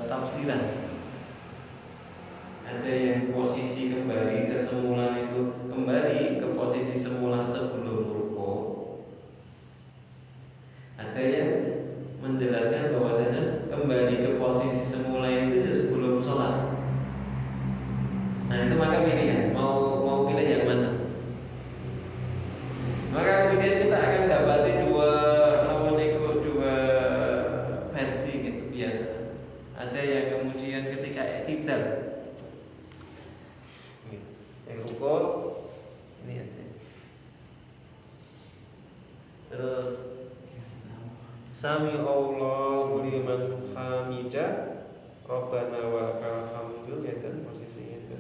A: tafsiran. Ada yang posisi kembali ke semula itu kembali ke posisi semula sebelum rukuk. Ada yang menjelaskan bahwasanya kembali ke posisi semula itu sebelum sholat. Nah, itu maka pilihan mau pilih yang mana. Maka kemudian kita akan dapati dua versi gitu biasa. Ada yang kemudian ketika i'tidal yang rukuk ini aja. Terus Sami Allahu liman hamidah Rabbana walakal hamdu, itu posisinya itu.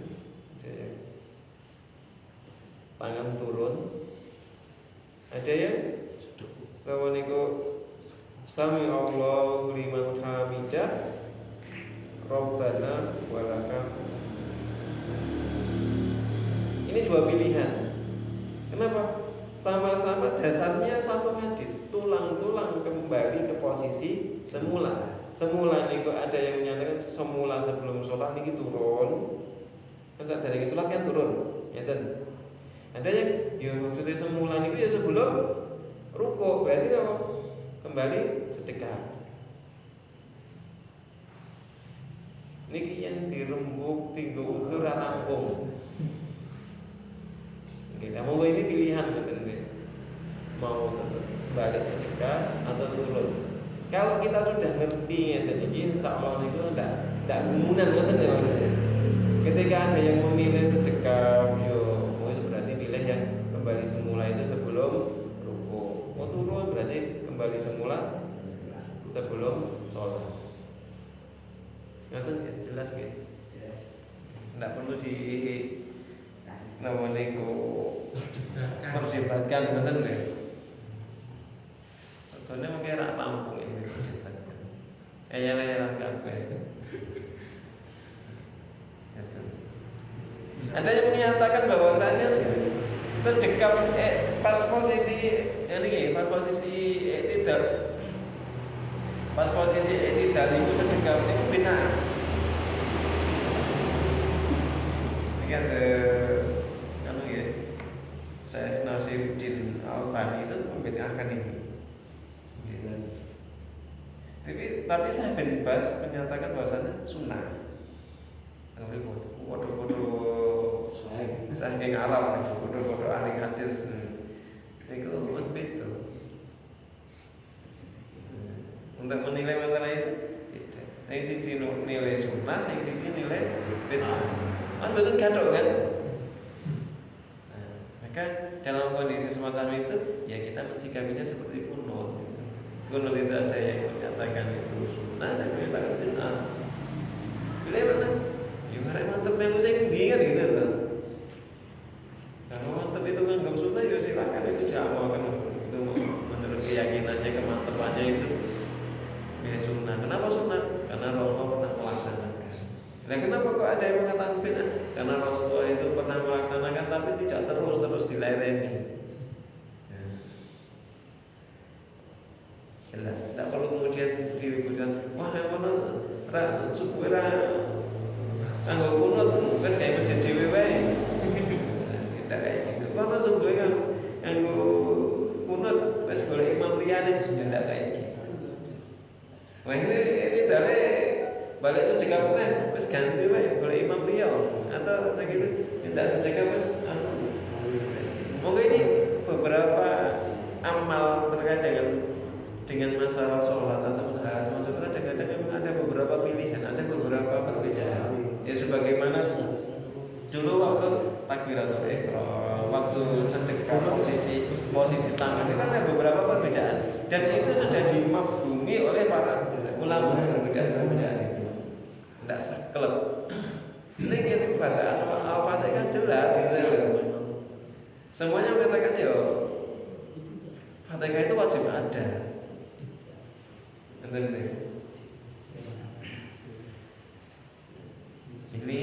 A: Tangan turun. Ada yang kalau niku Sami Allahu liman hamidah Rabbana walakal. Ini dua pilihan. Kenapa? Sama-sama dasarnya satu hadis. Tulang-tulang kembali ke posisi semula. Semula niku ada yang menyatakan semula sebelum sholat niki turun. Masa dari sholat kan turun, ya kan? Ada yang ya maksudnya semula niku ya sebelum rukuk, berarti apa? Kembali sedekah. Niki yang dirembuk tinggal utur rampung. Kita mau ini pilihan betul mau balik sedekah atau turun. Kalau kita sudah ngerti ya tadi, insya Allah itu tidak gumunan betul ya maksudnya. Ketika ada yang memilih sedekah, itu berarti pilih yang kembali semula itu sebelum rukuk. Mau turun berarti kembali semula sebelum sholat. Betul ya, jelas gitu. Tidak perlu di namanya perdebatkan betul deh. Soalnya mungkin rak tampung ini perdebatkan. Ayah kabeh. Gitu. Ada yang menyatakan bahwasanya sedekap pas posisi tidak pas posisi tidak itu sedekap itu bina. Ini kan ya Syekh Nasiruddin Albani itu membid'ahkan ini. Tapi Syekh bin Baz menyatakan bahwasanya sunnah. Bodoh-bodoh saking Arab, bodoh-bodoh ahli hadis. Itu betul. Untuk menilai masalah itu, saya sisi nilai sunnah, saya sisi nilai bid'ah. Betul gadok kan? Maka dalam kondisi semacam itu, ya kita mensikapinya seperti kunut. Kunut itu ada yang menyatakan itu sunnah, ada yang menyatakan bid'ah. Pilih mana? Ya karena mantep yang saya kan gitu kan. Kalau mantep itu nganggap sunnah, ya silakan itu diamalkan. Itu menurut keyakinannya, kemantepannya itu pilih sunnah. Kenapa sunnah? Karena Rasulullah pernah melaksanakan. Nah, kenapa kok ada yang mengatakan bid'ah? Karena Rasulullah itu pernah melaksanakan tapi tidak terus dilereni. Jelas. Tidak perlu kemudian diributkan. Wah, yang mana? Suku era anggo kunut, wes kayak masjid dhewe wae. Tidak kayak gitu. Mana suku kan anggo kunut, wes golek imam liyane, tidak kayak gitu. Wah, ini dari balik sedekah meneh wis ganti wae golek imam liya atau segitu minta sedekah wis monggo ini beberapa amal terkait dengan masalah sholat atau masalah semacam itu kadang-kadang memang ada beberapa pilihan, ada beberapa perbedaan. Ya sebagaimana dulu waktu takbiratul ihram, waktu sedekah posisi tangan itu ada beberapa perbedaan dan itu sudah dimafhumi oleh para ulama perbedaan itu. Tidak saklek. Ini kita bacaan Al-Fatihah kan jelas gitu loh. Semuanya mengatakan ya Fatihah itu wajib ada. Ini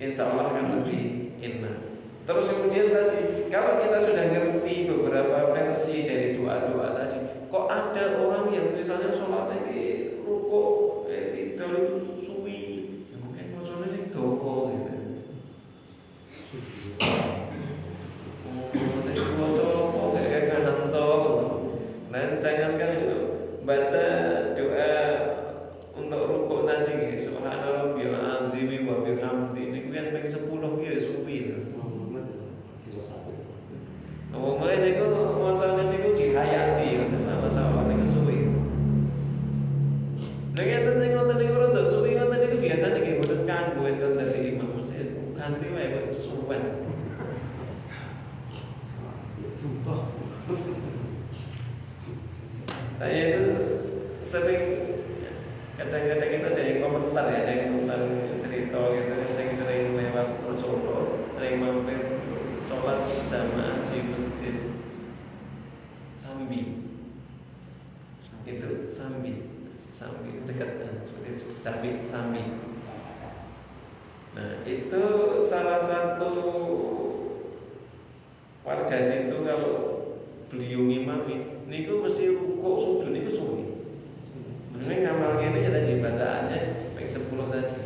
A: insya Allah akan lebih enak. Terus kemudian tadi kalau kita sudah ngerti beberapa versi dari doa-doa tadi, kok ada orang yang misalnya sholat ini rukuk tidur itu suwi, mungkin maksudnya sih doa gitu. Saya baca kayak kanan nah jangankan itu baca doa untuk rukuk tadi, subhanallah azim wa bihamdi ini kan ping 10 ya suwi. Mulai niku macane niku dihayati masalah niku suwi. Nek enten sing ngoten niku rada suwi ngoten niku biasane nggih boten kanggo enten dadi imam masjid. Ganti wae kok suwen. Saya itu sering kadang-kadang itu ada yang komentar ya, ada yang komentar cerita gitu. Saya sering lewat Solo, sering mampir sholat berjamaah di masjid Sambi. Itu Sambi dekat seperti Sambi. Nah itu salah satu warga situ kalau beliau ngimami, niku mesti rukuk sujud niku suwi. Ini ngamal ini ya tadi bacaannya ping 10 tadi.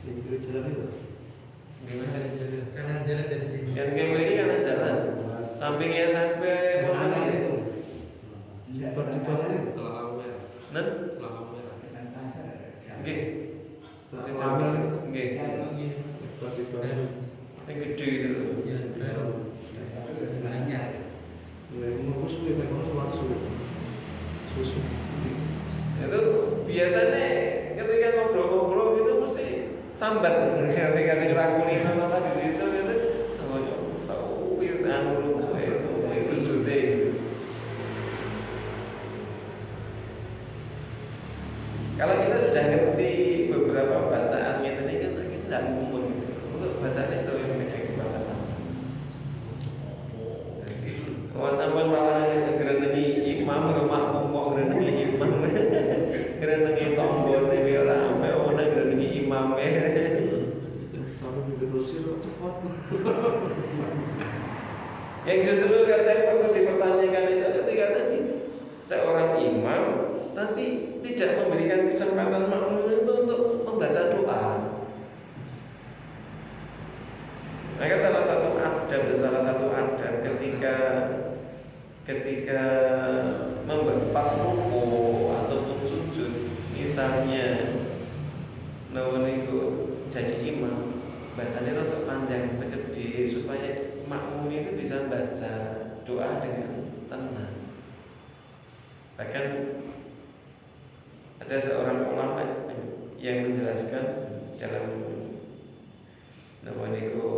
A: Ini kiri jalan itu. Kanan jalan dari sini. Yang ini kanan jalan. Sampingnya sampai mana itu? Di bawah Telaga Merah. Nan? Telaga Merah. Nggih. Sambil nggih. Yang gede itu. Banyak. Susu. Itu biasanya ketika ngobrol-ngobrol itu mesti sambat ketika saya rakuni masalah di situ itu sama sawis anu susu teh. Kalau kita sudah ngerti beberapa bacaan ini kan kita tidak umum. Untuk bacaan itu yang kita baca. Kawan-kawan malah geran ini imam ke makmum mau geran ini imam geran Yang justru kadang perlu dipertanyakan itu ketika tadi seorang imam tapi tidak memberikan kesempatan makmum itu untuk membaca doa. Maka salah satu adab ketika pas ruku ataupun sujud, misalnya nawaniku jadi imam, bacanya untuk panjang segede supaya makmum itu bisa baca doa dengan tenang. Bahkan ada seorang ulama yang menjelaskan dalam nawaniku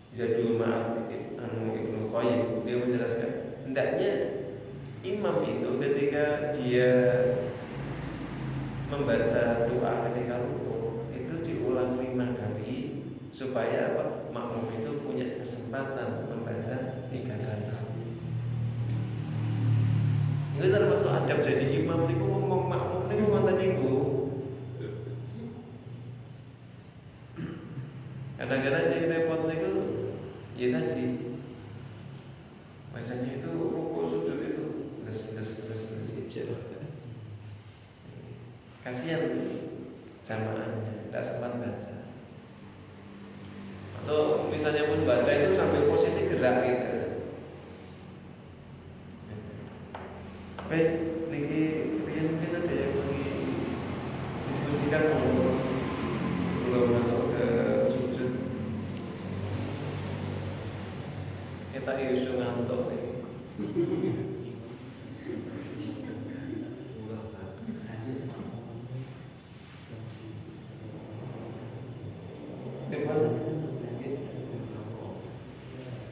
A: Zadul Ma'ad Ibnu Qayyim, dia menjelaskan hendaknya imam itu ketika dia membaca doa ketika ruku itu diulang 5 kali supaya makmum itu punya kesempatan membaca 3 kali. Itu termasuk adab jadi imam niku ngomong makmum niku ngoten niku. Kadang-kadang yang repot niku ya tadi bacanya itu ruku sujud itu kasihan jamaahnya tidak sempat baca, atau misalnya pun baca itu sambil posisi gerak gitu. Baik, niki mungkin ada yang mau didiskusikan sebelum masuk ke sujud. Kita isu ngantuk nih.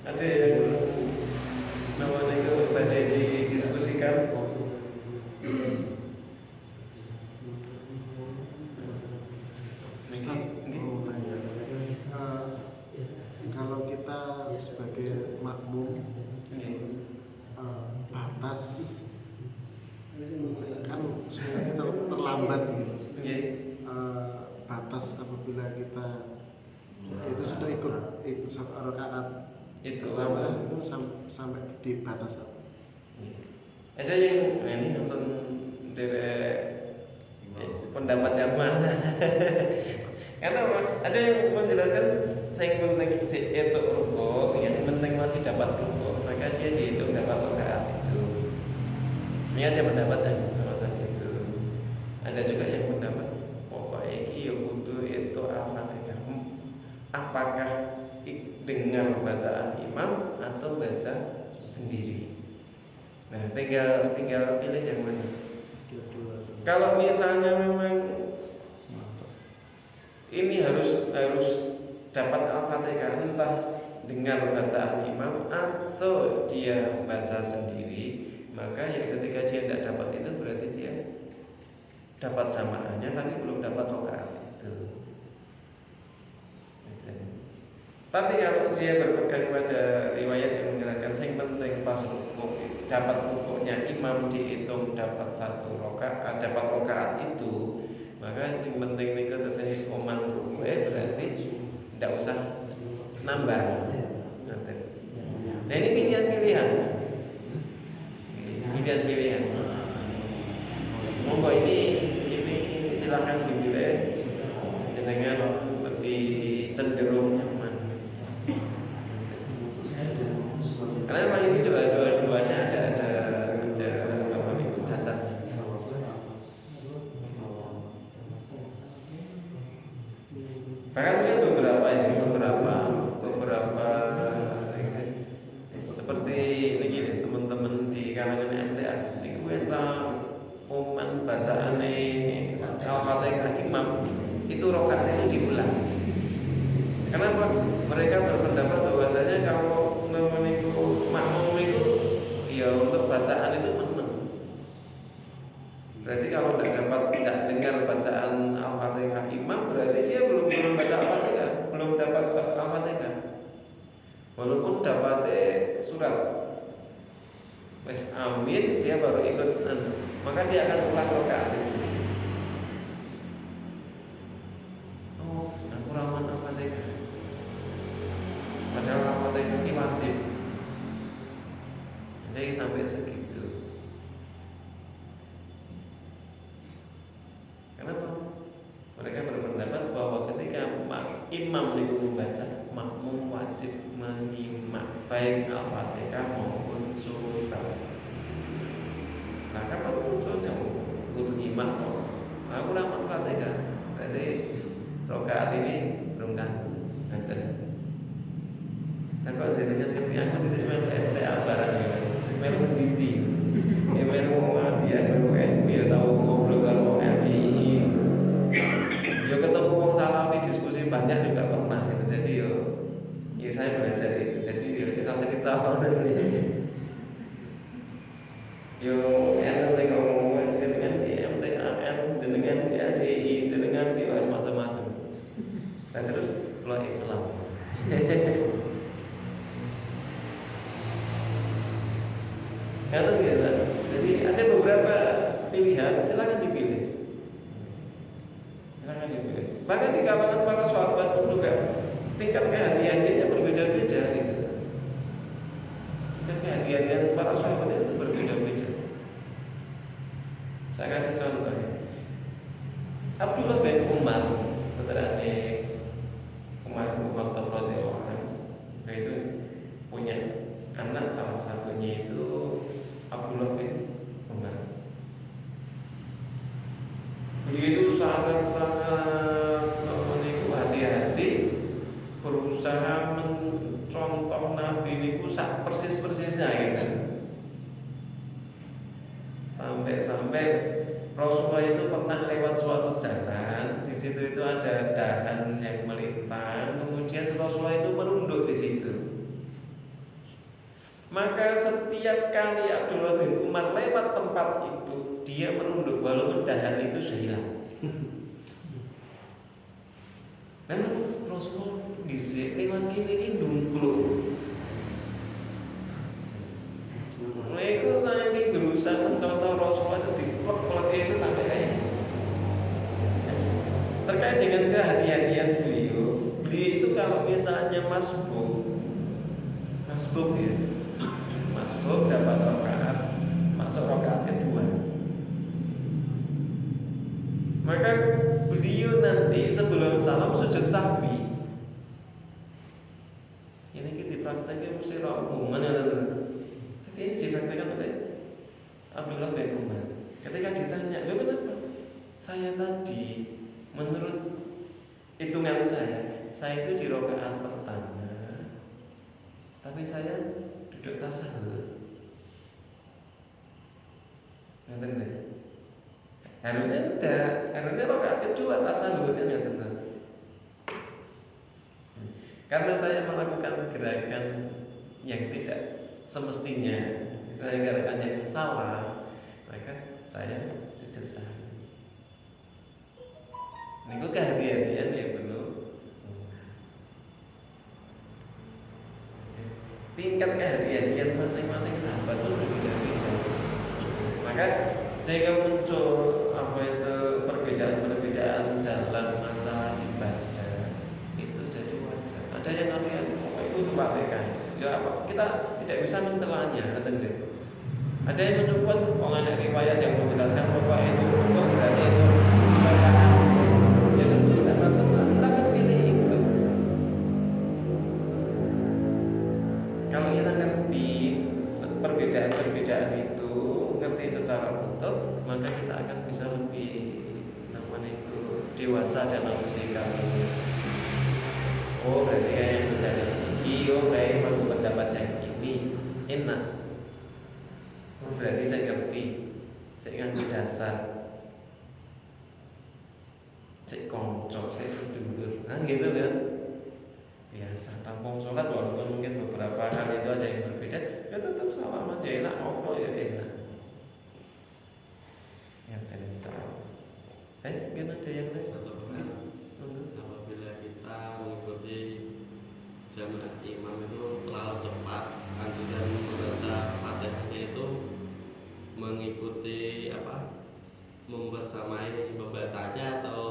A: Ada yang namanya itu tadi didiskusikan.
C: Kalau kita sebagai makmum batas kan sebenarnya terlambat gitu. Batas apabila kita itu sudah ikut rakaat itu lama itu sampai di batas apa?
A: Ada yang ini nonton pendapat yang mana? Karena ada yang menjelaskan yang penting itu ruko, yang penting masih dapat ruko, maka dia dihitung dapat rakaat itu. Ini ada pendapat yang semacam itu. Ada juga yang pendapat pokoknya iki kudu itu al-Fatihah. Apakah dengar bacaan imam atau baca sendiri? Nah, tinggal pilih yang mana. Kalau misalnya memang ini harus dapat al-Fatihah, entah dengar bacaan imam atau dia baca sendiri, maka ya ketika dia tidak dapat itu berarti dia dapat jamaahnya tapi belum dapat rakaat itu. Tapi kalau dia berpegang pada riwayat yang menyatakan yang penting pas rukuk dapat rukuknya imam dihitung dapat 1 rakaat, dapat rakaat itu, maka yang penting nih keterseni oman rukuk berarti tidak usah nambah. Nah ini pilihan-pilihan. Monggo ini silakan dipilih dengan lebih cenderung nyaman. Karena memang ini juga dua-duanya ada apa nih dasarnya. Bahkan mungkin beberapa seperti ini teman-teman di kalangan MTA di kuenta uman bacaan al-Fatihah imam itu rokaatnya diulang. Kenapa? Mereka berpendapat bahwasanya kalau memeniku makmum itu ya untuk bacaan itu menang. Berarti kalau tidak dengar bacaan al-Fatihah imam berarti dia belum baca al-Fatihah, belum dapat al-Fatihah. Walaupun dapatnya surat wes amin dia baru ikut maka dia akan ulang rakaat. Oh, aku rawan al-Fatihah. imam niku membaca, makmum wajib menyimak baik Al-Fatihah maupun surat. Nah, kapan munculnya kudu nyimak kok? Aku lama Al-Fatihah. Jadi rakaat ini belum kan? Ngaten. Nah, kalau jenengan ngerti aku di sini MTA barang ya. Melu menditi. Ya melu mati ya, melu ya tahu ngobrol kalau RDI. Ya ketemu wong Salafi diskusi banyak juga pernah gitu. Jadi ya saya belajar itu. Jadi ya saya cerita yo enten sing ngomong dengan di MTAN, dengan di ADI, dengan di macam-macam. Dan terus keluar Islam. Kata gitu. Jadi ada beberapa pilihan, silakan dipilih. Silakan dipilih. Bahkan di kalangan para sahabat pun juga tingkat kehati-hatiannya berbeda-beda gitu. Tingkat kehati-hatian para sahabat itu berbeda-beda. Saya kasih contoh ya. Abdullah bin Umar, putrane Umar bin Khattab radhiyallahu anhu, itu punya anak, salah satunya itu Abdullah bin Umar. Beliau itu sangat-sangat hati-hati, berusaha mencontoh Nabi niku sak persis-persisnya gitu. Sampai Rasulullah itu pernah lewat suatu jalan, di situ itu ada dahan yang melintang, kemudian Rasulullah itu merunduk di situ. Maka setiap kali Abdullah bin Umar lewat tempat itu, dia merunduk walaupun dahan itu sudah hilang. Dan Rasulullah dhisik lewat kene ndungkluk. Mereka saking berusaha mencontoh Rasulullah itu diplek-plek itu sampai kayak terkait dengan kehati-hatian beliau itu kalau misalnya masbuk ya, masbuk dapat rakaat, masuk rakaat kedua, maka beliau nanti sebelum salam sujud sahwi. Ini kita dipraktekkan mesti umum mana. Ini dipraktikkan oleh Abdullah bin Umar. Ketika ditanya, "Lo kenapa?" "Saya tadi menurut hitungan saya itu di rakaat pertama, tapi saya duduk tasahud." Ngerti enggak? Harusnya enggak, harusnya rakaat kedua tasahudnya ngerti. Karena saya melakukan gerakan yang tidak semestinya, saya gerakan yang salah, maka saya sujud sahwi. Ini kehati-hatian ya benar. Tingkat kehati-hatian masing-masing sahabat itu berbeda-beda. Maka jika muncul perbedaan dalam masalah ibadah, itu jadi wajar. Ada yang artinya itu kebaikan. Ya apa? Kita tidak bisa mencelanya, katanya. Ada yang menyebut ada riwayat yang menjelaskan bahwa itu untuk berarti itu bacaan. Ya tentu tidak masalah. Silakan pilih itu. Kalau kita ngerti perbedaan itu, ngerti secara utuh, maka kita akan bisa lebih dewasa dalam bersikap. Oh berarti yang benar. Iyo kayak pendapat yang ini enak. Oh, berarti saya ngerti. Saya ngerti dasar. Saya kongcok, saya sedulur. Nah gitu kan. Biasa. Tampung sholat walaupun mungkin beberapa hal itu ada yang berbeda, ya tetap salaman ya enak, ngobrol ya enak. Ya dan salah. Mungkin ada yang lain.
D: Apabila kita mengikuti jamaah imam itu terlalu cepat, anjuran membaca Fatihahnya itu mengikuti membersamai membacanya atau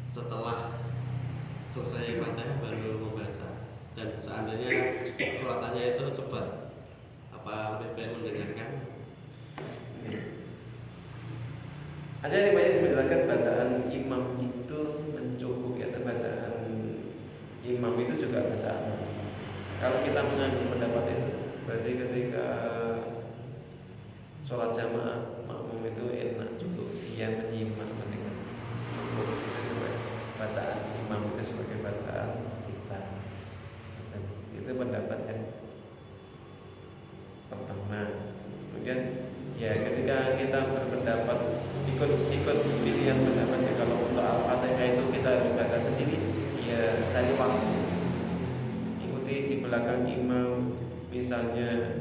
D: setelah selesai Fatihah baru membaca. Dan seandainya suratannya itu cepat, apa lebih baik mendengarkan?
A: Ada riwayat yang menjelaskan bacaan imam itu mencukupi atau bacaan imam itu juga bacaan. Kalau kita mengambil pendapat itu, berarti ketika sholat jamaah makmum itu enak cukup dia menyimak mendengar cukup itu sebagai bacaan imam itu sebagai bacaan kita. Itu pendapat yang pertama. Kemudian ya ketika kita berpendapat ikut pilihan pendapatnya, kalau untuk Al-Fatihah itu kita harus baca sendiri, ya cari waktu ikuti di belakang imam, misalnya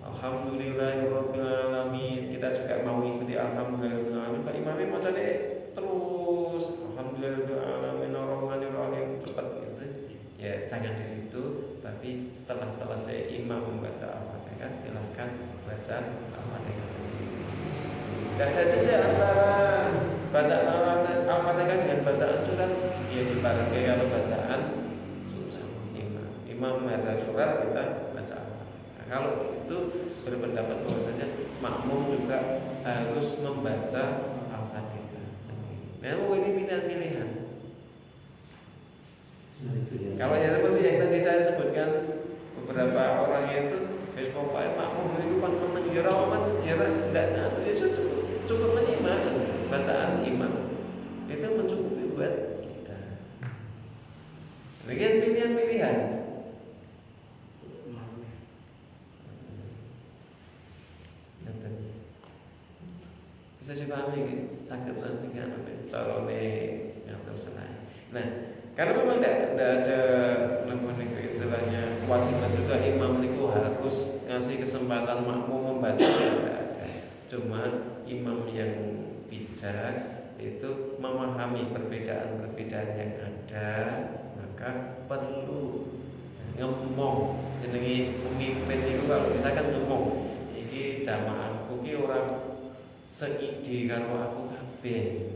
A: Alhamdulillahirrabbilalamin, kita juga mau ikuti Alhamdulillahirrabbilalamin. Kalau imamnya mau cari terus Alhamdulillahirrabbilalamin Ar-Rahmanir-Rahim cepat gitu, ya jangan di situ. Tapi setelah selesai imam membaca Al-Fatihah, silahkan baca Al-Fatihah sendiri. Tidak ada jeda antara bacaan Al-Fatihah dengan bacaan surat. Ya dibarengi kalau bacaan surat imam baca surat, kita baca Al-Fatihah. Nah, kalau itu berpendapat bahwasanya makmum juga harus membaca Al-Fatihah sendiri. Memang ini pilihan-pilihan. Kalau yang seperti yang tadi saya sebutkan, beberapa orang itu wis pokoke makmum itu kan meneng ya tidak cukup menyimak bacaan imam. Itu mencukupi buat kita. Bagian pilihan-pilihan. Bisa dipahami gitu, sakit nanti kan carane ngatur senai. Nah, karena memang tidak ada istilahnya kewajiban juga imam itu harus ngasih kesempatan makmum membaca, tidak ada. Cuma imam yang bijak itu memahami perbedaan-perbedaan yang ada, maka perlu ngomong. Jenenge pemimpin itu kalau misalkan ngomong, iki jamaahku ki orang seide karo aku kabeh.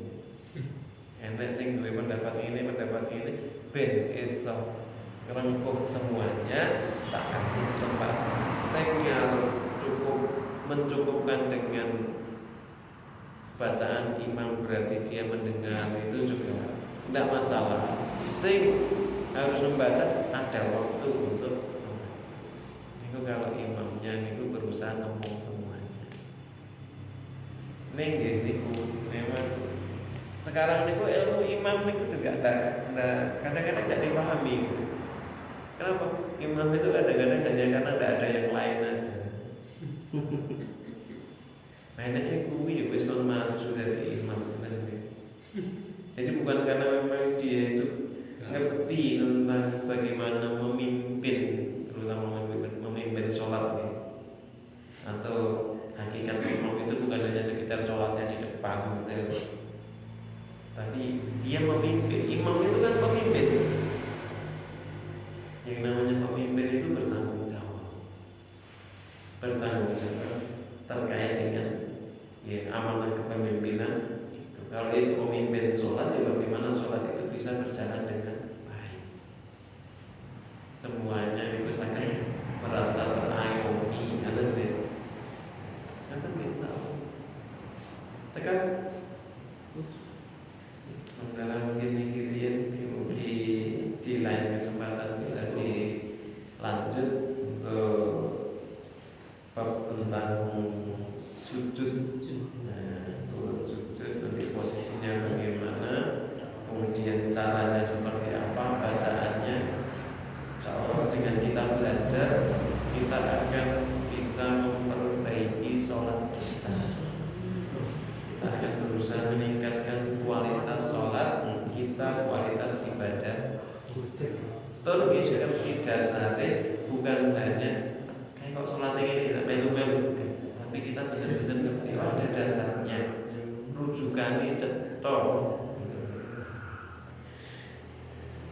A: Enak sing duwe pendapat ini ben iso ngrengkuh semuanya, tak kasih kesempatan. Sing cukup mencukupkan dengan bacaan imam berarti dia mendengar, itu juga tidak masalah. Sing harus membaca ada waktu untuk membaca. Itu kalau imamnya itu berusaha ngomong semuanya. Ning niku memang sekarang niku ilmu imam niku juga kadang-kadang tidak dipahami. Kenapa? Imam itu kadang-kadang hanya karena tidak ada yang lain aja. Mainnya kuwi ya wis kon maju dari imam bener. Jadi bukan karena memang dia itu ngerti tentang bagaimana memimpin, terutama memimpin sholat ya. Atau hakikat imam itu bukan hanya sekedar sholatnya di depan gitu. Tapi dia memimpin. Imam itu kan pemimpin. Yang namanya pemimpin itu bertanggung jawab terkait dengan ya, amanah kepemimpinan itu. Kalau itu pemimpin sholat, ya bagaimana sholat itu bisa berjalan dengan baik. Semuanya itu sangat merasa terayomi. Nanti bisa. Sekarang sementara mungkin mikirin di lain kesempatan bisa dilanjut untuk bab tentang sujud. Nah, turun sujud nanti posisinya bagaimana, kemudian caranya seperti apa, bacaannya. Insyaallah dengan kita belajar, kita akan bisa memperbaiki sholat kita. Kita akan berusaha meningkatkan kualitas sholat kita, kualitas ibadah. Terus di dasarnya bukan hanya kayak kok sholat ini tidak melu-melu, tapi kita benar-benar ngerti ada dasarnya, rujukannya cetok.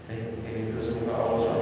A: Mungkin itu semoga Allah